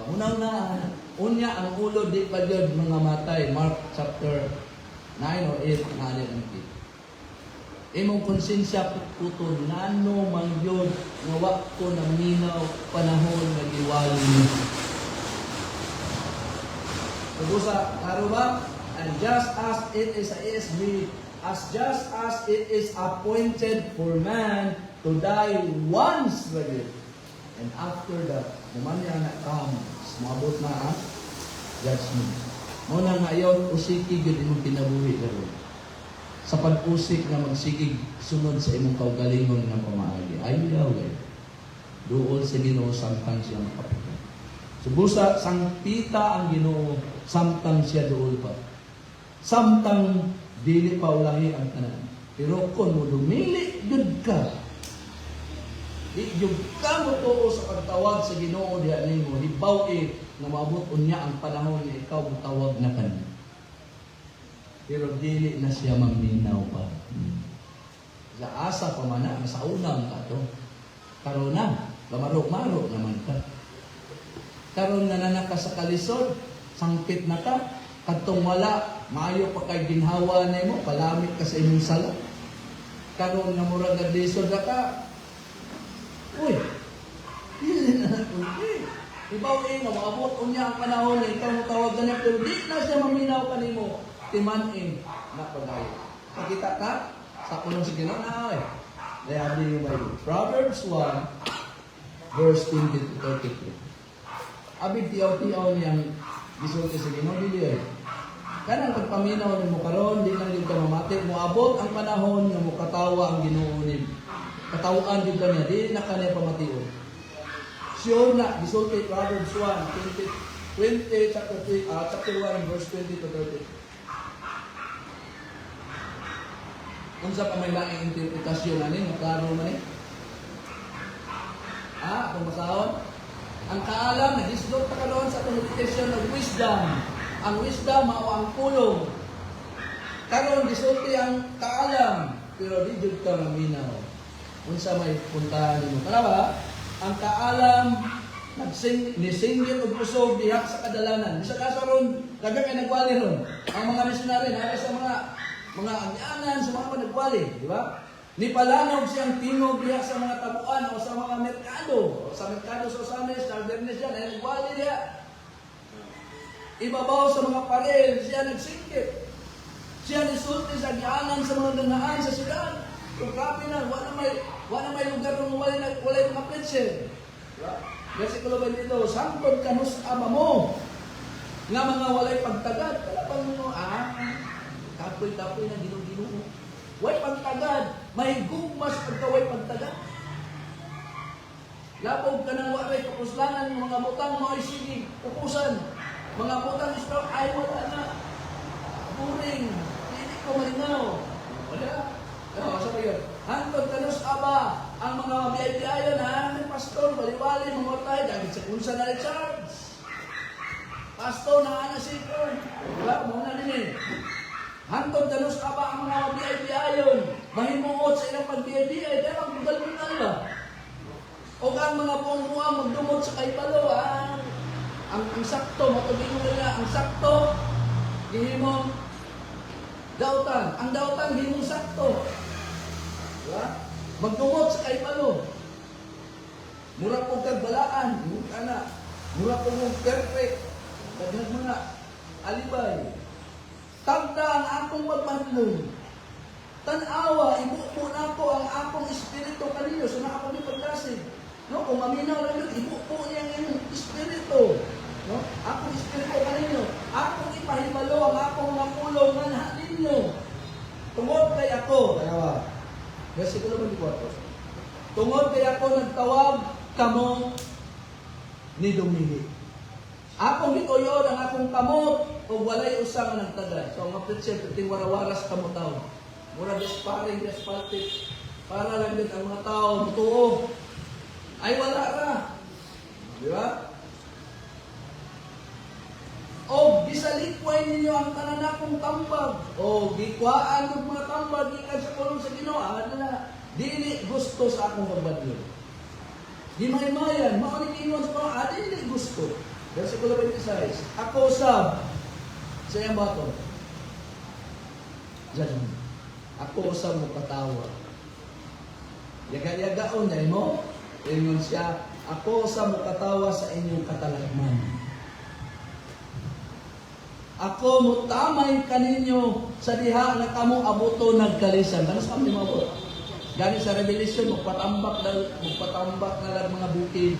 Unang na, unya ang ulo di pa yun mga matay, Mark chapter 9 or 8, nga ang imong konsensya puton nano man yun nga wa ko naminaw panahon nga giwali ni. Tubusa karo ba? And just as it is sa ESV, just as it is appointed for man to die once again, and after that, kumanya na come, sumabot na ang judgment. Muna nga yun, usiki yun imong kinabuhi karon. Sa pag-usik na magsigig sunod sa imong kaugalingon ng pamaagi. Ayaw gay. Doon sa Ginoo samtang siya makapita. Subusa sangpita ang Ginoo samtang siya doon pa. Samtang dili pa ulahi ang tanan. Pero kung mo dumili jud ka, di jud ka mo tuo sa pagtawag sa Ginoo diha nimo, hibaw nga maabot unya ang panahon nga ikaw motawag na kanina. Pero dili na siya maminaw pa. Sa asa pa man na, sa unang kato. Karon na, lamarok-marok naman ka. Karon na nanaka sa kalisod, sangpit na ka, katong wala, maayo pa kay ginhawa na mo, palamit ka sa imong sala. Karon na murag lisod na ka, uy, dili na nakunti. Ibaw nga, maabot unya ang panahon na ikaw motawag na pero di na siya maminaw ka nimo. Timanin na padayon. Nakita ka sa punong sige na ay. Layabi yung Bible. Proverbs 1 verse 20 to 33. Abig tiyaw-tiyaw niyang gisulti sa Ginoo dili ay. Kanang pagpaminaw nimo karon di lang gyud ka mamati mo abot ang panahon nga mo katawa ang Ginoo nimo. Katawaan gyud kaniya di na kaniya pamation. Sure na gisulti Proverbs 1 chapter 1 verse 20 to 30. Unsa pa may laing interpretasyon ani nga klaro man ni? Kung masahon, ang kaalam nagisdot ta karon sa meditation of wisdom. Ang wisdom mao ang pulong. Karon gisulti ang kaalam, pero di jud ka maminaw. Unsa may puntahan nimo? Kana ba? Ang kaalam nisinggit og usog diha sa kadalanan. Bisa ka ron, daghang kay nagwali ron. Ang mga missionary na sa mga agyanan sa mga nagwali, di ba? Nipalanog siyang tingog diha sa mga tabuan o sa mga merkado. O sa merkado sa Osanes, sa Aldernes siya, nagwali diha. Ibabaw sa mga parel, siya nagsingkit. Siya nisulti sa agyanan sa mga dangaan sa silang. Kung grabe na, wala may lugar nung walay mga preacher. Diba? Versikulo 22, sangkod kanus ama mo, nga mga walay pagtagad. Wala pang kapoy-kapoy na ginoo-ginoo. Way pagtagad, may gugmas pagkaway pagtagad. Lapog ka ng waray kapuslanan ng mga butang mo ay sige, pupusan. Mga butang istork ay wala na. Boring, hindi ko malinaw. Wala. Sabi yun, hantod kanus aba, ang mga biyayayon ha, may pastor, baliwali, mamortay, dahil sa kunsa na recharge. Pastor na anasipon. Diba? Muna din hantod kanus aba ang mga biyayayon, mahimuot sa ilang pag-biyay, kaya magbugal-bugal ba? O ang mga buong-buang magdumot sa kaipalo, ang sakto, matubig mo nila, ang sakto, gihimong dautan. Ang dautan, gihimong sakto. Diba? Magdumot sa kaibalo. Mura po kagbalaan, ana. Mura po mong perfect. Daghan mo na, alibay. Tagda ang akong magmanlong. Tanawa, ibupo na ko ang akong espiritu kanino sa nakapag pagkasig. No, kung maminaw lang yun, ibupo niya ang iyong espiritu. No? Akong espiritu kanino. Akong ipahibalo ang akong makulong manha ninyo. Tungod kay ako. Tanawa. Versikulo 24. Tungod kay ako nagtawag kamo ni Dumihi. Akong gituyo ang akong kamot o walay usang nagtagay. So, mga preacher, ting warawaras kamo tao. Mura desparing, despaltic. Para lang din ang mga tao, mutuo. Ay, wala ra. Di ba? O, gisalikway ninyo ang kananakong tambag. O, gikwaan ng mga tambag, gikan sa kulong sa Ginoo. Na, dili gusto sa akong pagbadyo. Di mahimayan, makunik ingon sa mga, dili gusto. Versikulo 26. Ako sab, sa iyang bato. Diyan. Ako sa mo katawa. Yaga-yagaon na mo. Ingon siya, ako sa mo katawa sa inyong katalagman. Ako mo tamay kaninyo sa diha na kamo abuto nagkalisan. Ano sa kami mabot? Gani sa Revelation, magpatambak na lang mga bukid.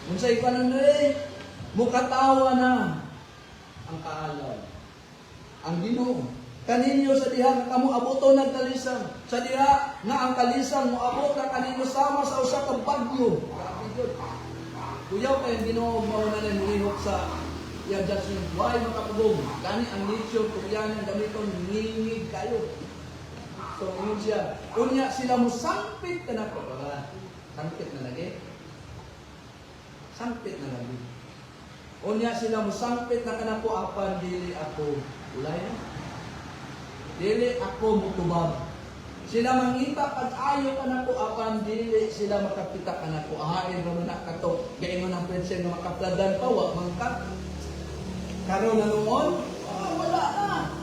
Kung sa ipanan na mukatawa na ang kaalaw. Ang Ginoo. Kaninyo sa diha nga kamo abuto nagkalisan. Sa diha nga ang kalisan mo abot na kaninyo sama sa usa ka bagyo. Grabe yun. Kuyaw kay Ginoo mao na lang lihok sa iyang judgment. Why makapugong? Gani ang nature kung yan ang gamiton ngingig kayo. So yun siya. Unya sila mo sangpit ka na ko. Sangpit na lagi. Sangpit na lagi. Unya sila mo sangpit na ka na ko apan dili ako. Ulay na. Dili ako mutubag. Sila mangita pag-ayo ka na ko apan dili sila makapita ka na ko. Ahain naman na kato. Gaingon ang pwede nga makapladan pa. Wag mangkat. Karoon na noon. Wala na.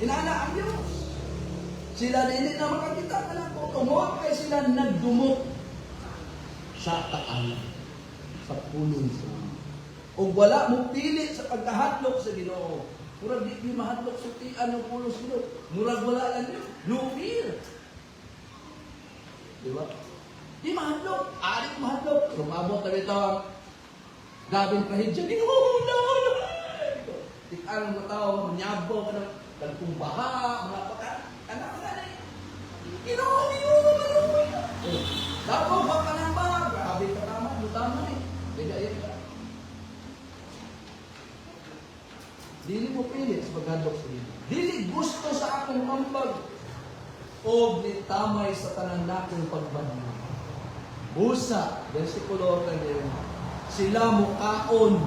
Inaana ang Diyos. Sila dili na makakita ka na ko. Tumuha kay sila nagdumok sa taalan. Sa pulong sa o wala mo pili sa pagkahatlok sa Ginoo. Murag di mahadlok sutian ng pulos Ginoo. Murag wala lang yun. No fear. Diba? Di mahadlok. Adik mahadlok. Rumabot na ito ang gabing kahidya. Di hula. Tikaan mga tao, manyabaw ka ng nagkumbaha, mga pakat. Anak na na eh. Ginoo. Dapo ba ka lang ba? Grabe ka naman. Lutama eh. Bigay ka. Dili mo pilit sa paghandok sa Ginoo. Dili gusto sa akong mambag o nitamay sa tanan nakong pagbadyo. Busa, versikulo 10. Sila mukaon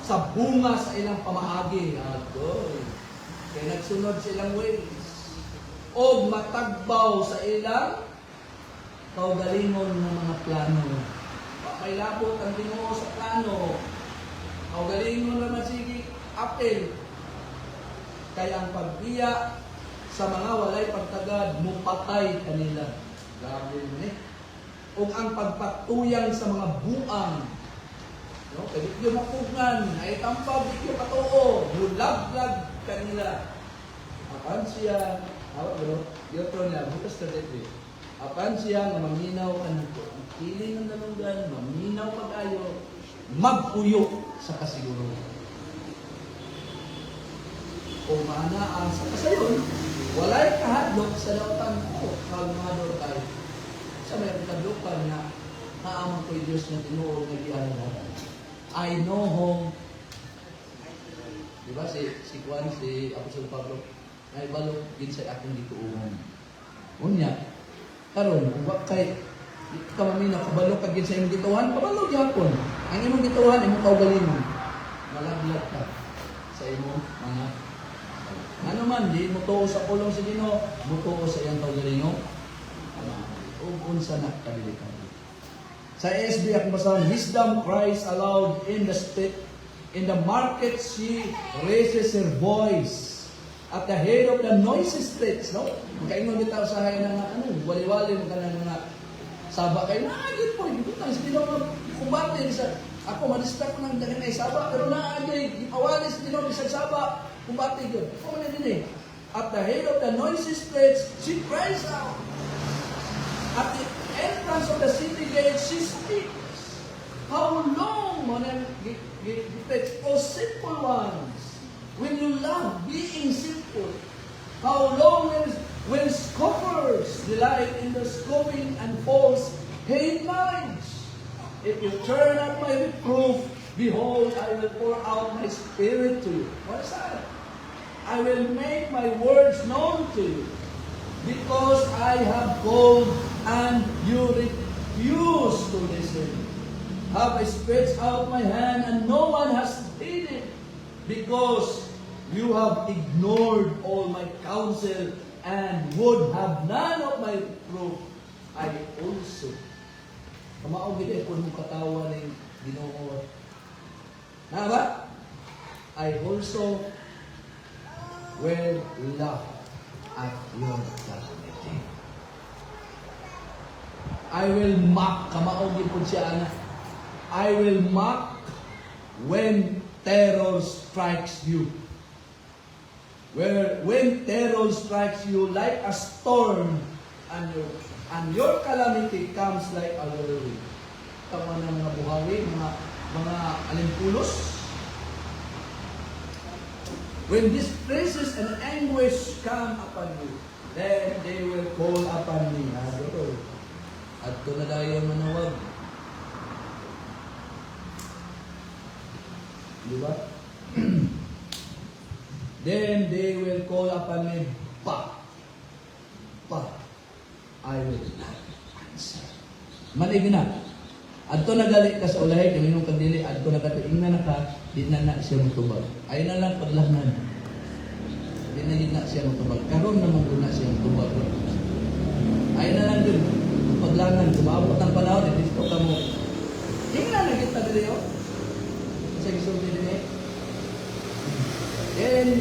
sa bunga sa ilang pamaagi. Adoy. Kaya nagsunod silang ways. O matagbaw sa ilang kaugalingon ng mga plano. May labot ang Ginoo sa plano. O galing mo naman sige, apel. Kaya ang pagbiya sa mga walay pagtagad, mupatay kanila. Grabe yun eh. O ang pagpatuyang sa mga buang. No? Kaya di yung mapugngan, ay tampag, di yung patuo, mulaglag kanila. Apan siya, yotro niya, bukas ka dito. Apan siya, maminaw ka ng piling ng dalunggan, maminaw pag-ayo, mag-uyok sa kasiguruhan. O maanaan sa kasayon, walay kahadlok sa dautan ko, kalmador tayo. Sa may kadlukan na naamang ko'y Diyos na tinuod na gialahan. I know home. Diba si Juan, si Apostol Pablo, ay balok din sa akong gituungan. Unya, karon kung kay kamamina, kabalo ka sa imong gituhan, kabalo gyapon. Ang imong gituhan, imong kaugalingon. Malaglag ka sa imong mga ano man, di mo tuo sa pulong sa Ginoo, mo tuo sa iyang kaugalingon. Ug unsa na kabilikan. Sa ASB, akong basahan, wisdom cries aloud in the street. In the market, she raises her voice. At the head of the noisy streets, no? Magkaingon bitaw sa hay na wali-wali mo ka na nga saba kayo. Naagit po, hindi ko hindi naman kumbate. Ako, madistak ko ng dahil na saba, pero naagit, ipawalis, hindi naman isang saba. Kumbate yun. Ako na din eh. At the head of the noisy streets, she cries out. At the entrance of the city gate, she speaks. How long, O simple ones, will you love being simple? How long will scoffers delight in the scoffing and false hate knowledge? If you turn at my reproof, behold, I will pour out my spirit to you. What is that? I will make my words known to you, because I have called and you refuse to listen. Have I stretched out my hand and no one has heeded, because you have ignored all my counsel and would have none of my reproof. I also. Kamaog gid ko mo katawa ning Ginoo. Na ba? I also will laugh at your calamity. I will mock, kamaugin po siya na, I will mock when terror strikes you. When terror strikes you like a storm, and your calamity comes like a whirlwind. Tama ng mga buhawi, mga alimpulos. When distresses and anguish come upon you, then they will call upon me. At ito na tayo manawag. Diba? Then they will call upon me, but I will not answer. Manig na. At ito nagali ka sa ulahay, kaminong kandili, at ito nakatiing na naka, di na siya matubag. Ay na lang paglahnan. Di na siya matubag. Karoon naman doon na siya matubag. Ay na lang doon. Paglahnan, kumabot ng panahon, dito ka mo. Yung na nagkita dili yun. Sa gisulti din eh. And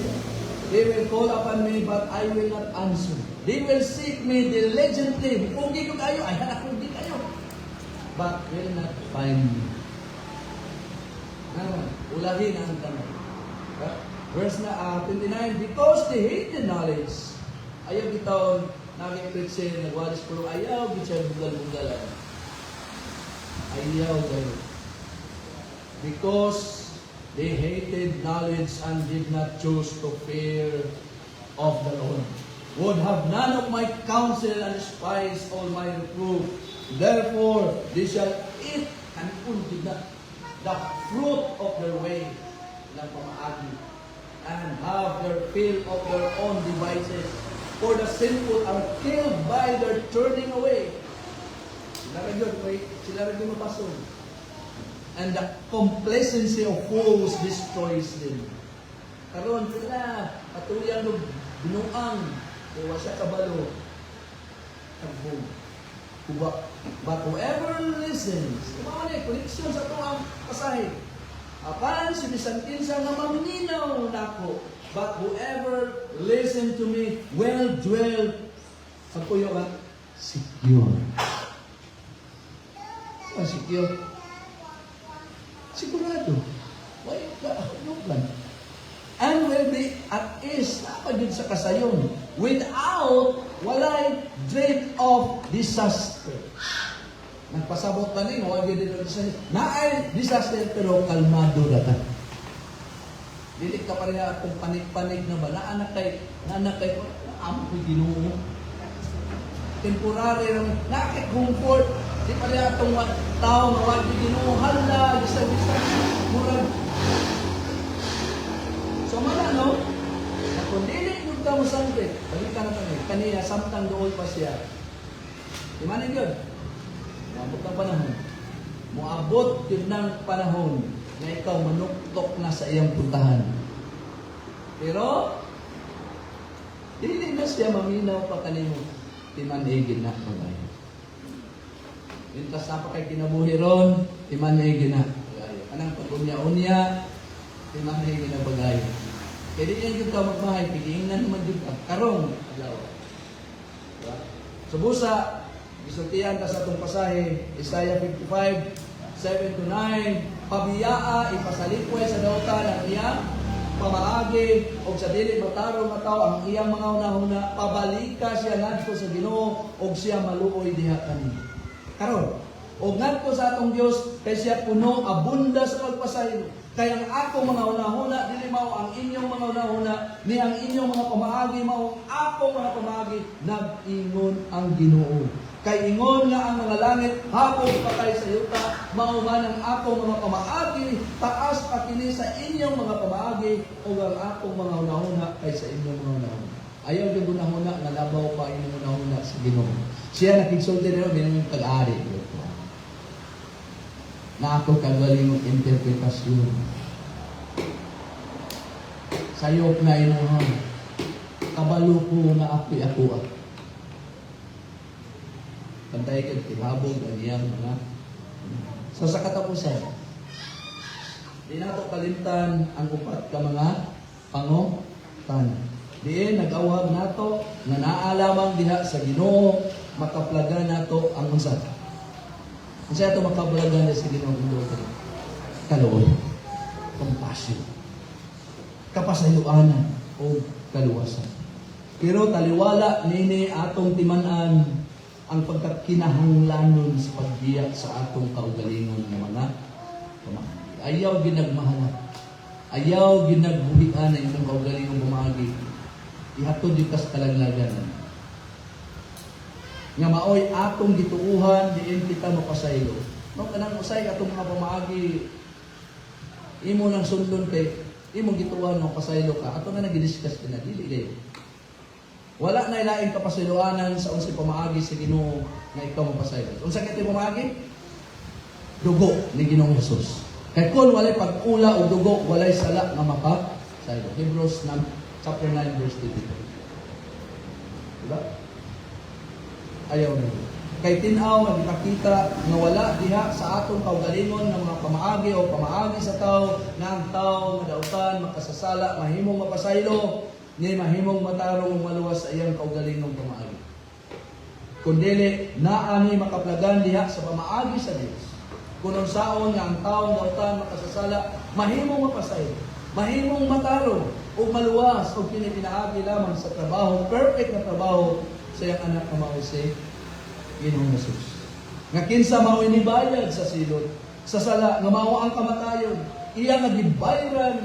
they will call upon me, but I will not answer. They will seek me diligently. Pugi ko kayo, ay hanak ko din kayo. But will not find me. Ulahin ang tanong. Verse 29, because they hate the knowledge. Ayaw bitaw, nag-preach nagwalis pero ayaw bitaw bugal-bugalan. Ayaw kayo. Because they hated knowledge and did not choose to fear of the Lord. Would have none of my counsel and despise all my reproof. Therefore, they shall eat and the fruit of their way, ng pamaagi, and have their fill of their own devices. For the sinful are killed by their turning away. Sila rin mapasok. And the complacency of fools destroys them. Karon sila, patuyang binuang, kaya siya kabalo, tagbog. But whoever listens, kumakalit, koneksyon sa ito ang pasahe. Apan, sinisantin siya nga maminaw na ako. But whoever listen to me will dwell sa kuyo ka, secure. Secure. Sigurado. Why ka? And will be at ease, napagod sa kasayon, without walay dread of disaster. Nagpasabot pa rin, wag yun dito disaster. Naay disaster, pero kalmado rata. Dili ka pa rin atong panik-panik na ba? Naanak kay, amo ko Ginoo. Temporary lang, nakik-comfort. Di pa rin atong tao na wag yun Ginoo. Hala, disaster, murag. So mana no? Kung dili yung ka mo sangkit, balik ka na kami. Kaniya, samtang doon pa siya. Di manin yun? Muabot ng panahon. Muabot yun ng panahon na ikaw manuktok na sa iyang puntahan. Pero, dili na siya maminaw pa kanimo. Timanigin na babae. Mintas na pa kay kinabuhi ron, timan na yung ginabagayo. Anang pag-unya-unya, timan na yung ginabagayo. Kaya di yan yung ka magmahay, pigiingnan naman yung ka. Karong, adlaw. Diba? So busa, gisultihan ka sa itong pasahe, Isaiah 55, 7-9, pabiyaa, ipasalikway sa dautan ang iyang pamaagi, o sa dili matarong mataw ang iyang mga una-una, pabalika siya ngadto sa Ginoo, o siya maluoy diha kanina. Karon, o ngadto sa atong Dios, kay siya puno, abunda sa pagpasaylo. Kaya ang akong mga una-una, dili mao ang inyong mga una-una, ni ang inyong mga pamaagi, mao ang akong mga pamaagi, nag-ingon ang Ginoo. Kay ingon nga ang mga langit, hapon patay sa yuta, mauman ang akong mga pamaagi, taas pa kini sa inyong mga pamaagi, o ang akong mga una-una kay sa inyong mga una-una. Ayaw yung una-una, nalabaw pa inyong una-una sa Ginoo. Siya nakigsulti nila, binang pag-ari. Na ako kagaling ng interpretasyon. Sayop na inuhan. Kabalo ko na ako. Pantay ka, tilabog, aniyang mga. So sa katapusan, di nato kalimtan ang upat ka mga pangutan. Diin, nag-awag nato, na naalamang diha sa Ginoo, makaplaga nato ang unsat. Kaya ito makaplaga na sa Ginoo ang Ginoo. Kaluoy, compassion, kapasayuanan, o kaluwasan. Pero taliwala nini atong timanan ang pagkakinahanglanon sa pagbiyak sa atong kaugalingon ng mga pamagi. Ayaw ginagmahalan. Ayaw ginagbuhian na inyong kaugalingon pamagi. Ihatod yung kas kalaglagan. Nga maoy atong gituuhan, diin kita mapasaylo. No, kanang usay atong mga pamagi, imo nang sundon kay, imong gituuhan ng pasaylo ka, ato na nag-discuss ka na, dili kayo. Wala na ilaing kapasayloanan sa unsay pamaagi sa Ginoo na ikaw mapasaylo. Unsa kay pamaagi? Dugo ni Ginoong Hesus. Kay kun walay pag-ula o dugo, walay sala nga mapasaylo. Hebrews chapter 9 verse 22. Diba? Ayaw na. Kay tinaw nga gipakita nga wala diha sa atong kaugalingon ng mga pamaagi o pamaagi sa tao nga ang tao nga dautan makasasala mahimong mapasaylo ni mahimong matarong maluwas sa iyang kaugalingong pamaagi. Kundili naa ni makaplagan diha sa pamaagi sa Dios. Kung unsaon nga ang taong dautan makasasala mahimong mapasaylo, mahimong matarong o maluwas o pinipinaagi lamang sa trabaho, perfect na trabaho sa iyang anak na mao si Ginoong Hesus. Nga kinsa mao inibayad sa silot, sa sala nga mao ang kamatayon, iya nga gibayran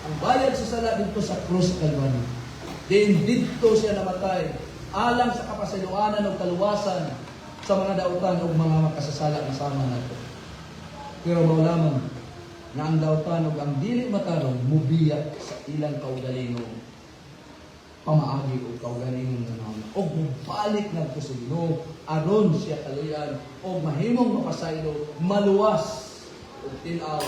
ang bayad sa sala dito sa krus Kalbaryo. Din dito siya namatay alang sa kapasayloanan ug kaluwasan sa mga dautan ug mga makasasala nga sama nato. Pero mao lamang na ang dautan ug ang dili matarong mubiyak sa ilang kaugalingong pamaagi o kaugalingon nga naon og mubalik ngadto sa Ginoo aron siya kaluyan og mahimong mapasaylo maluwas og tin-aw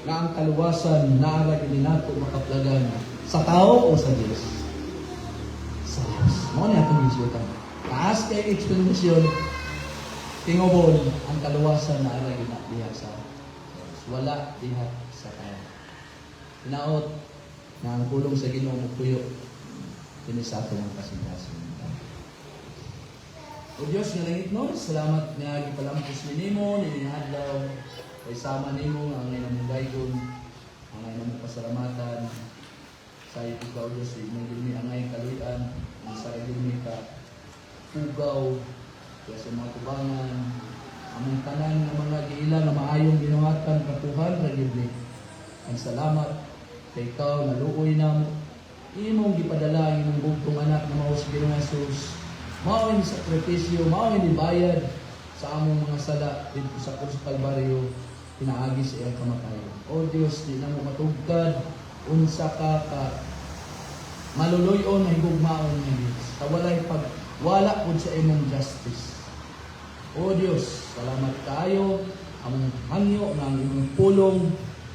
nga ang kaluwasan naara gid nato makaplagan sa tao o sa Dios. Sa Dios. Mao ni atong gisyutan. Taas kay explanation tingobon ang kaluwasan naara gid diha sa Dios. Wala diha sa kaya. Tinaot na ang pulong sa Ginoo mupuyo kini sa ato ng kasindasan. O Diyos nga langit no, salamat nga gipalampos ni nimo ni adlaw kay sama nimo ang inamong gaygon, ang inamong pasalamatan sa ikaw Diyos may gilmi angay kaluyan, ang sa gilmi ka pugaw kaya sa mga tubangan among tanan nga mga giila nga maayong ginuhatan katuhan ra gilmi. Ang salamat kay ikaw naluoy namo imong gipadala ang imong bugtong anak na mao si Ginoong Hesus. Mao ni sakripisyo, mao ni bayad sa among mga sala dito sa krus Kalbaryo, pinaagi sa iyang kamatayon. O Dios, di na mo matugkad unsa ka maluluyon na higugmaon ni Dios. Walay wala pud sa imong justice. O Dios, salamat kaayo among hangyo ng imong pulong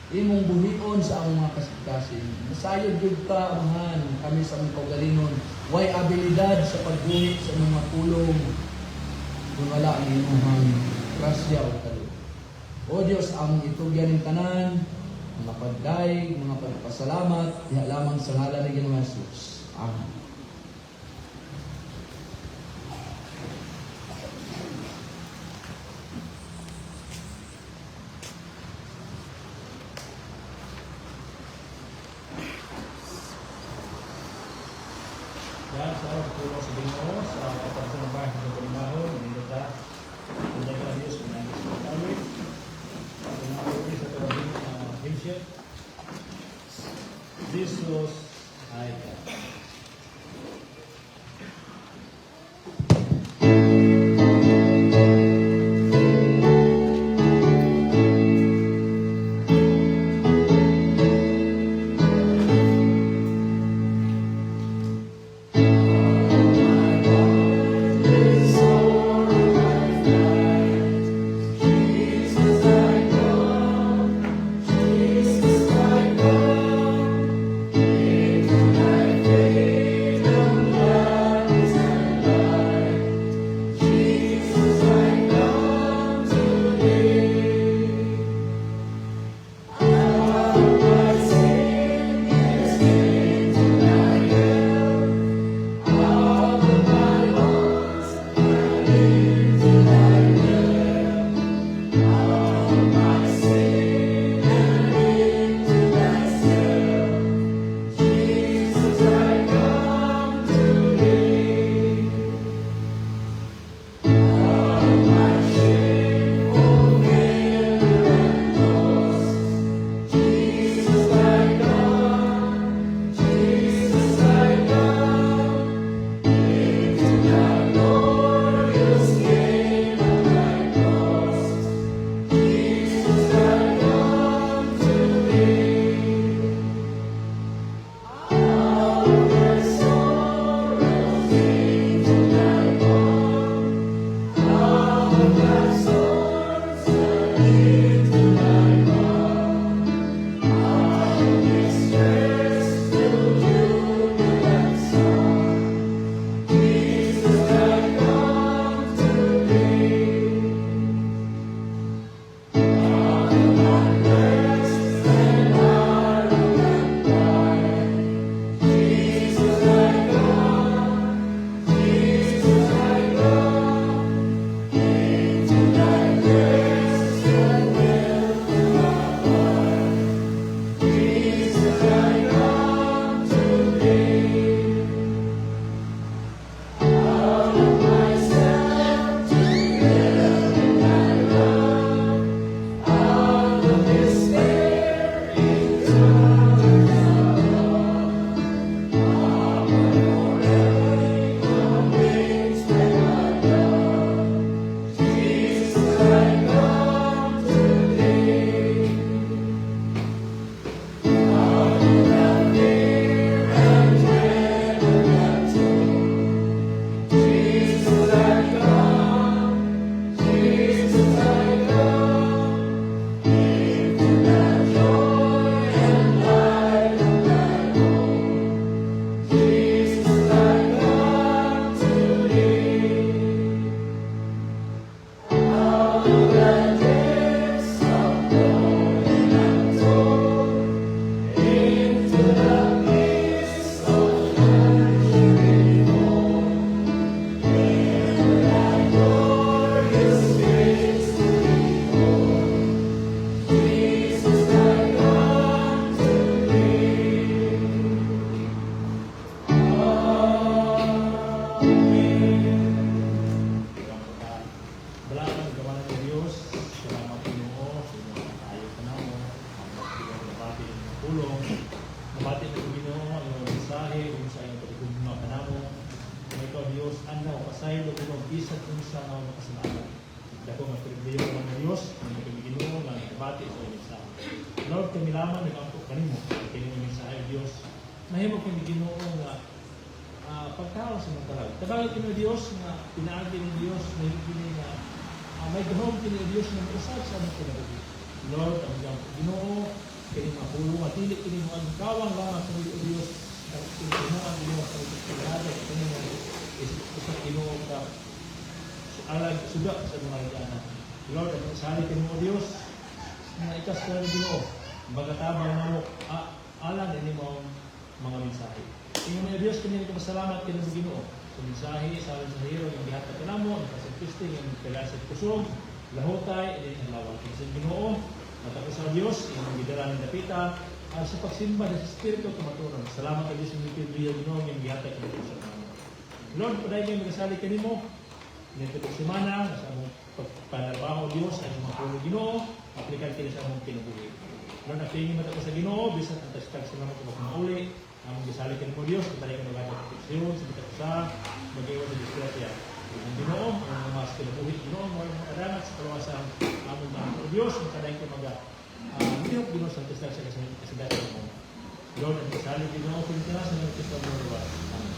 imong buhion sa among mga kasikasin. Masayod gyud ka amahan kami sa among kaugalingon. Way abilidad sa pagbuhit sa mga pulong. kung wala ang imong grasya o kalo. O Dios, ang itugyan ng tanan, mga pagdaig, mga pagpasalamat, diha lamang sa ngalan ni Ginoong Hesus. Amen.
Yan, sa tulong sa Ginoo, sa kapatid ng bahay ng Panginoon, hindi ka, hindi ka Diyos, pinagis mo kami. Pinagis sa kawagin himsya. Jesus, ay ka. pasaylo ko bisag kung sa mga makasalanan. Dako nga pribileyo ko ng Diyos, ang Ginoo nga nagabati sa inyo sa Lord, kami lamang nag-angkop kanimo, kini mo sa Diyos. Mahimo kami Ginoo nga pagkaon sa mga talag. Tabagan kini Diyos nga pinaagi ni Diyos na kini nga may gahom kini Diyos na usab sa among kinabuhi. Lord, ang Ginoo kini mapulong at dili kini mo ang kawang lamang sa Diyos. Kini mo ang Ginoo sa pagkakada kini mo isa Ginoo ka alag suga sa mga ligana. Lord, ang sali ka mo, Diyos, na ikas ka rin Ginoo, bagatabang na mo, alang ini mo mga mensahe. Tingnan mo, Diyos, kanya ito pasalamat ka ng Ginoo. Sa mensahe, sa alam sa hero, yung bihat ka na mo, ang kasagpisting, yung kailasat kusog, lahotay, hindi ang lawang. Kasi Ginoo, matapos sa Diyos, yung bidara ng dapita, sa pagsimba sa Espiritu tumatunan. Salamat ka Diyos, yung ipinriya Ginoo, yung bihat ka na sa kanya. Lord, paday kayo magasali ka mo, nito po semana, sa among pagpanarbaho Diyos, ay mga puno Ginoo, aplikan kayo sa among kinabuhi. Lord, napingin mata ko sa Ginoo, bisan ang tagstag sa mga kapag mauli, among gisali ka mo Diyos, paday kayo magagat sa Diyos, sa kita ko sa mag-iwan sa disgrasya. Ang Ginoo, ang mga kinabuhi Ginoo, mga kadamat sa kaluwasan among mga Diyos, ang paday kayo Ginoo, Ginoo sa tagstag sa kasagasya mo. Lord, ang gisali Ginoo, kung tina sa mga kiswa mo, Amen.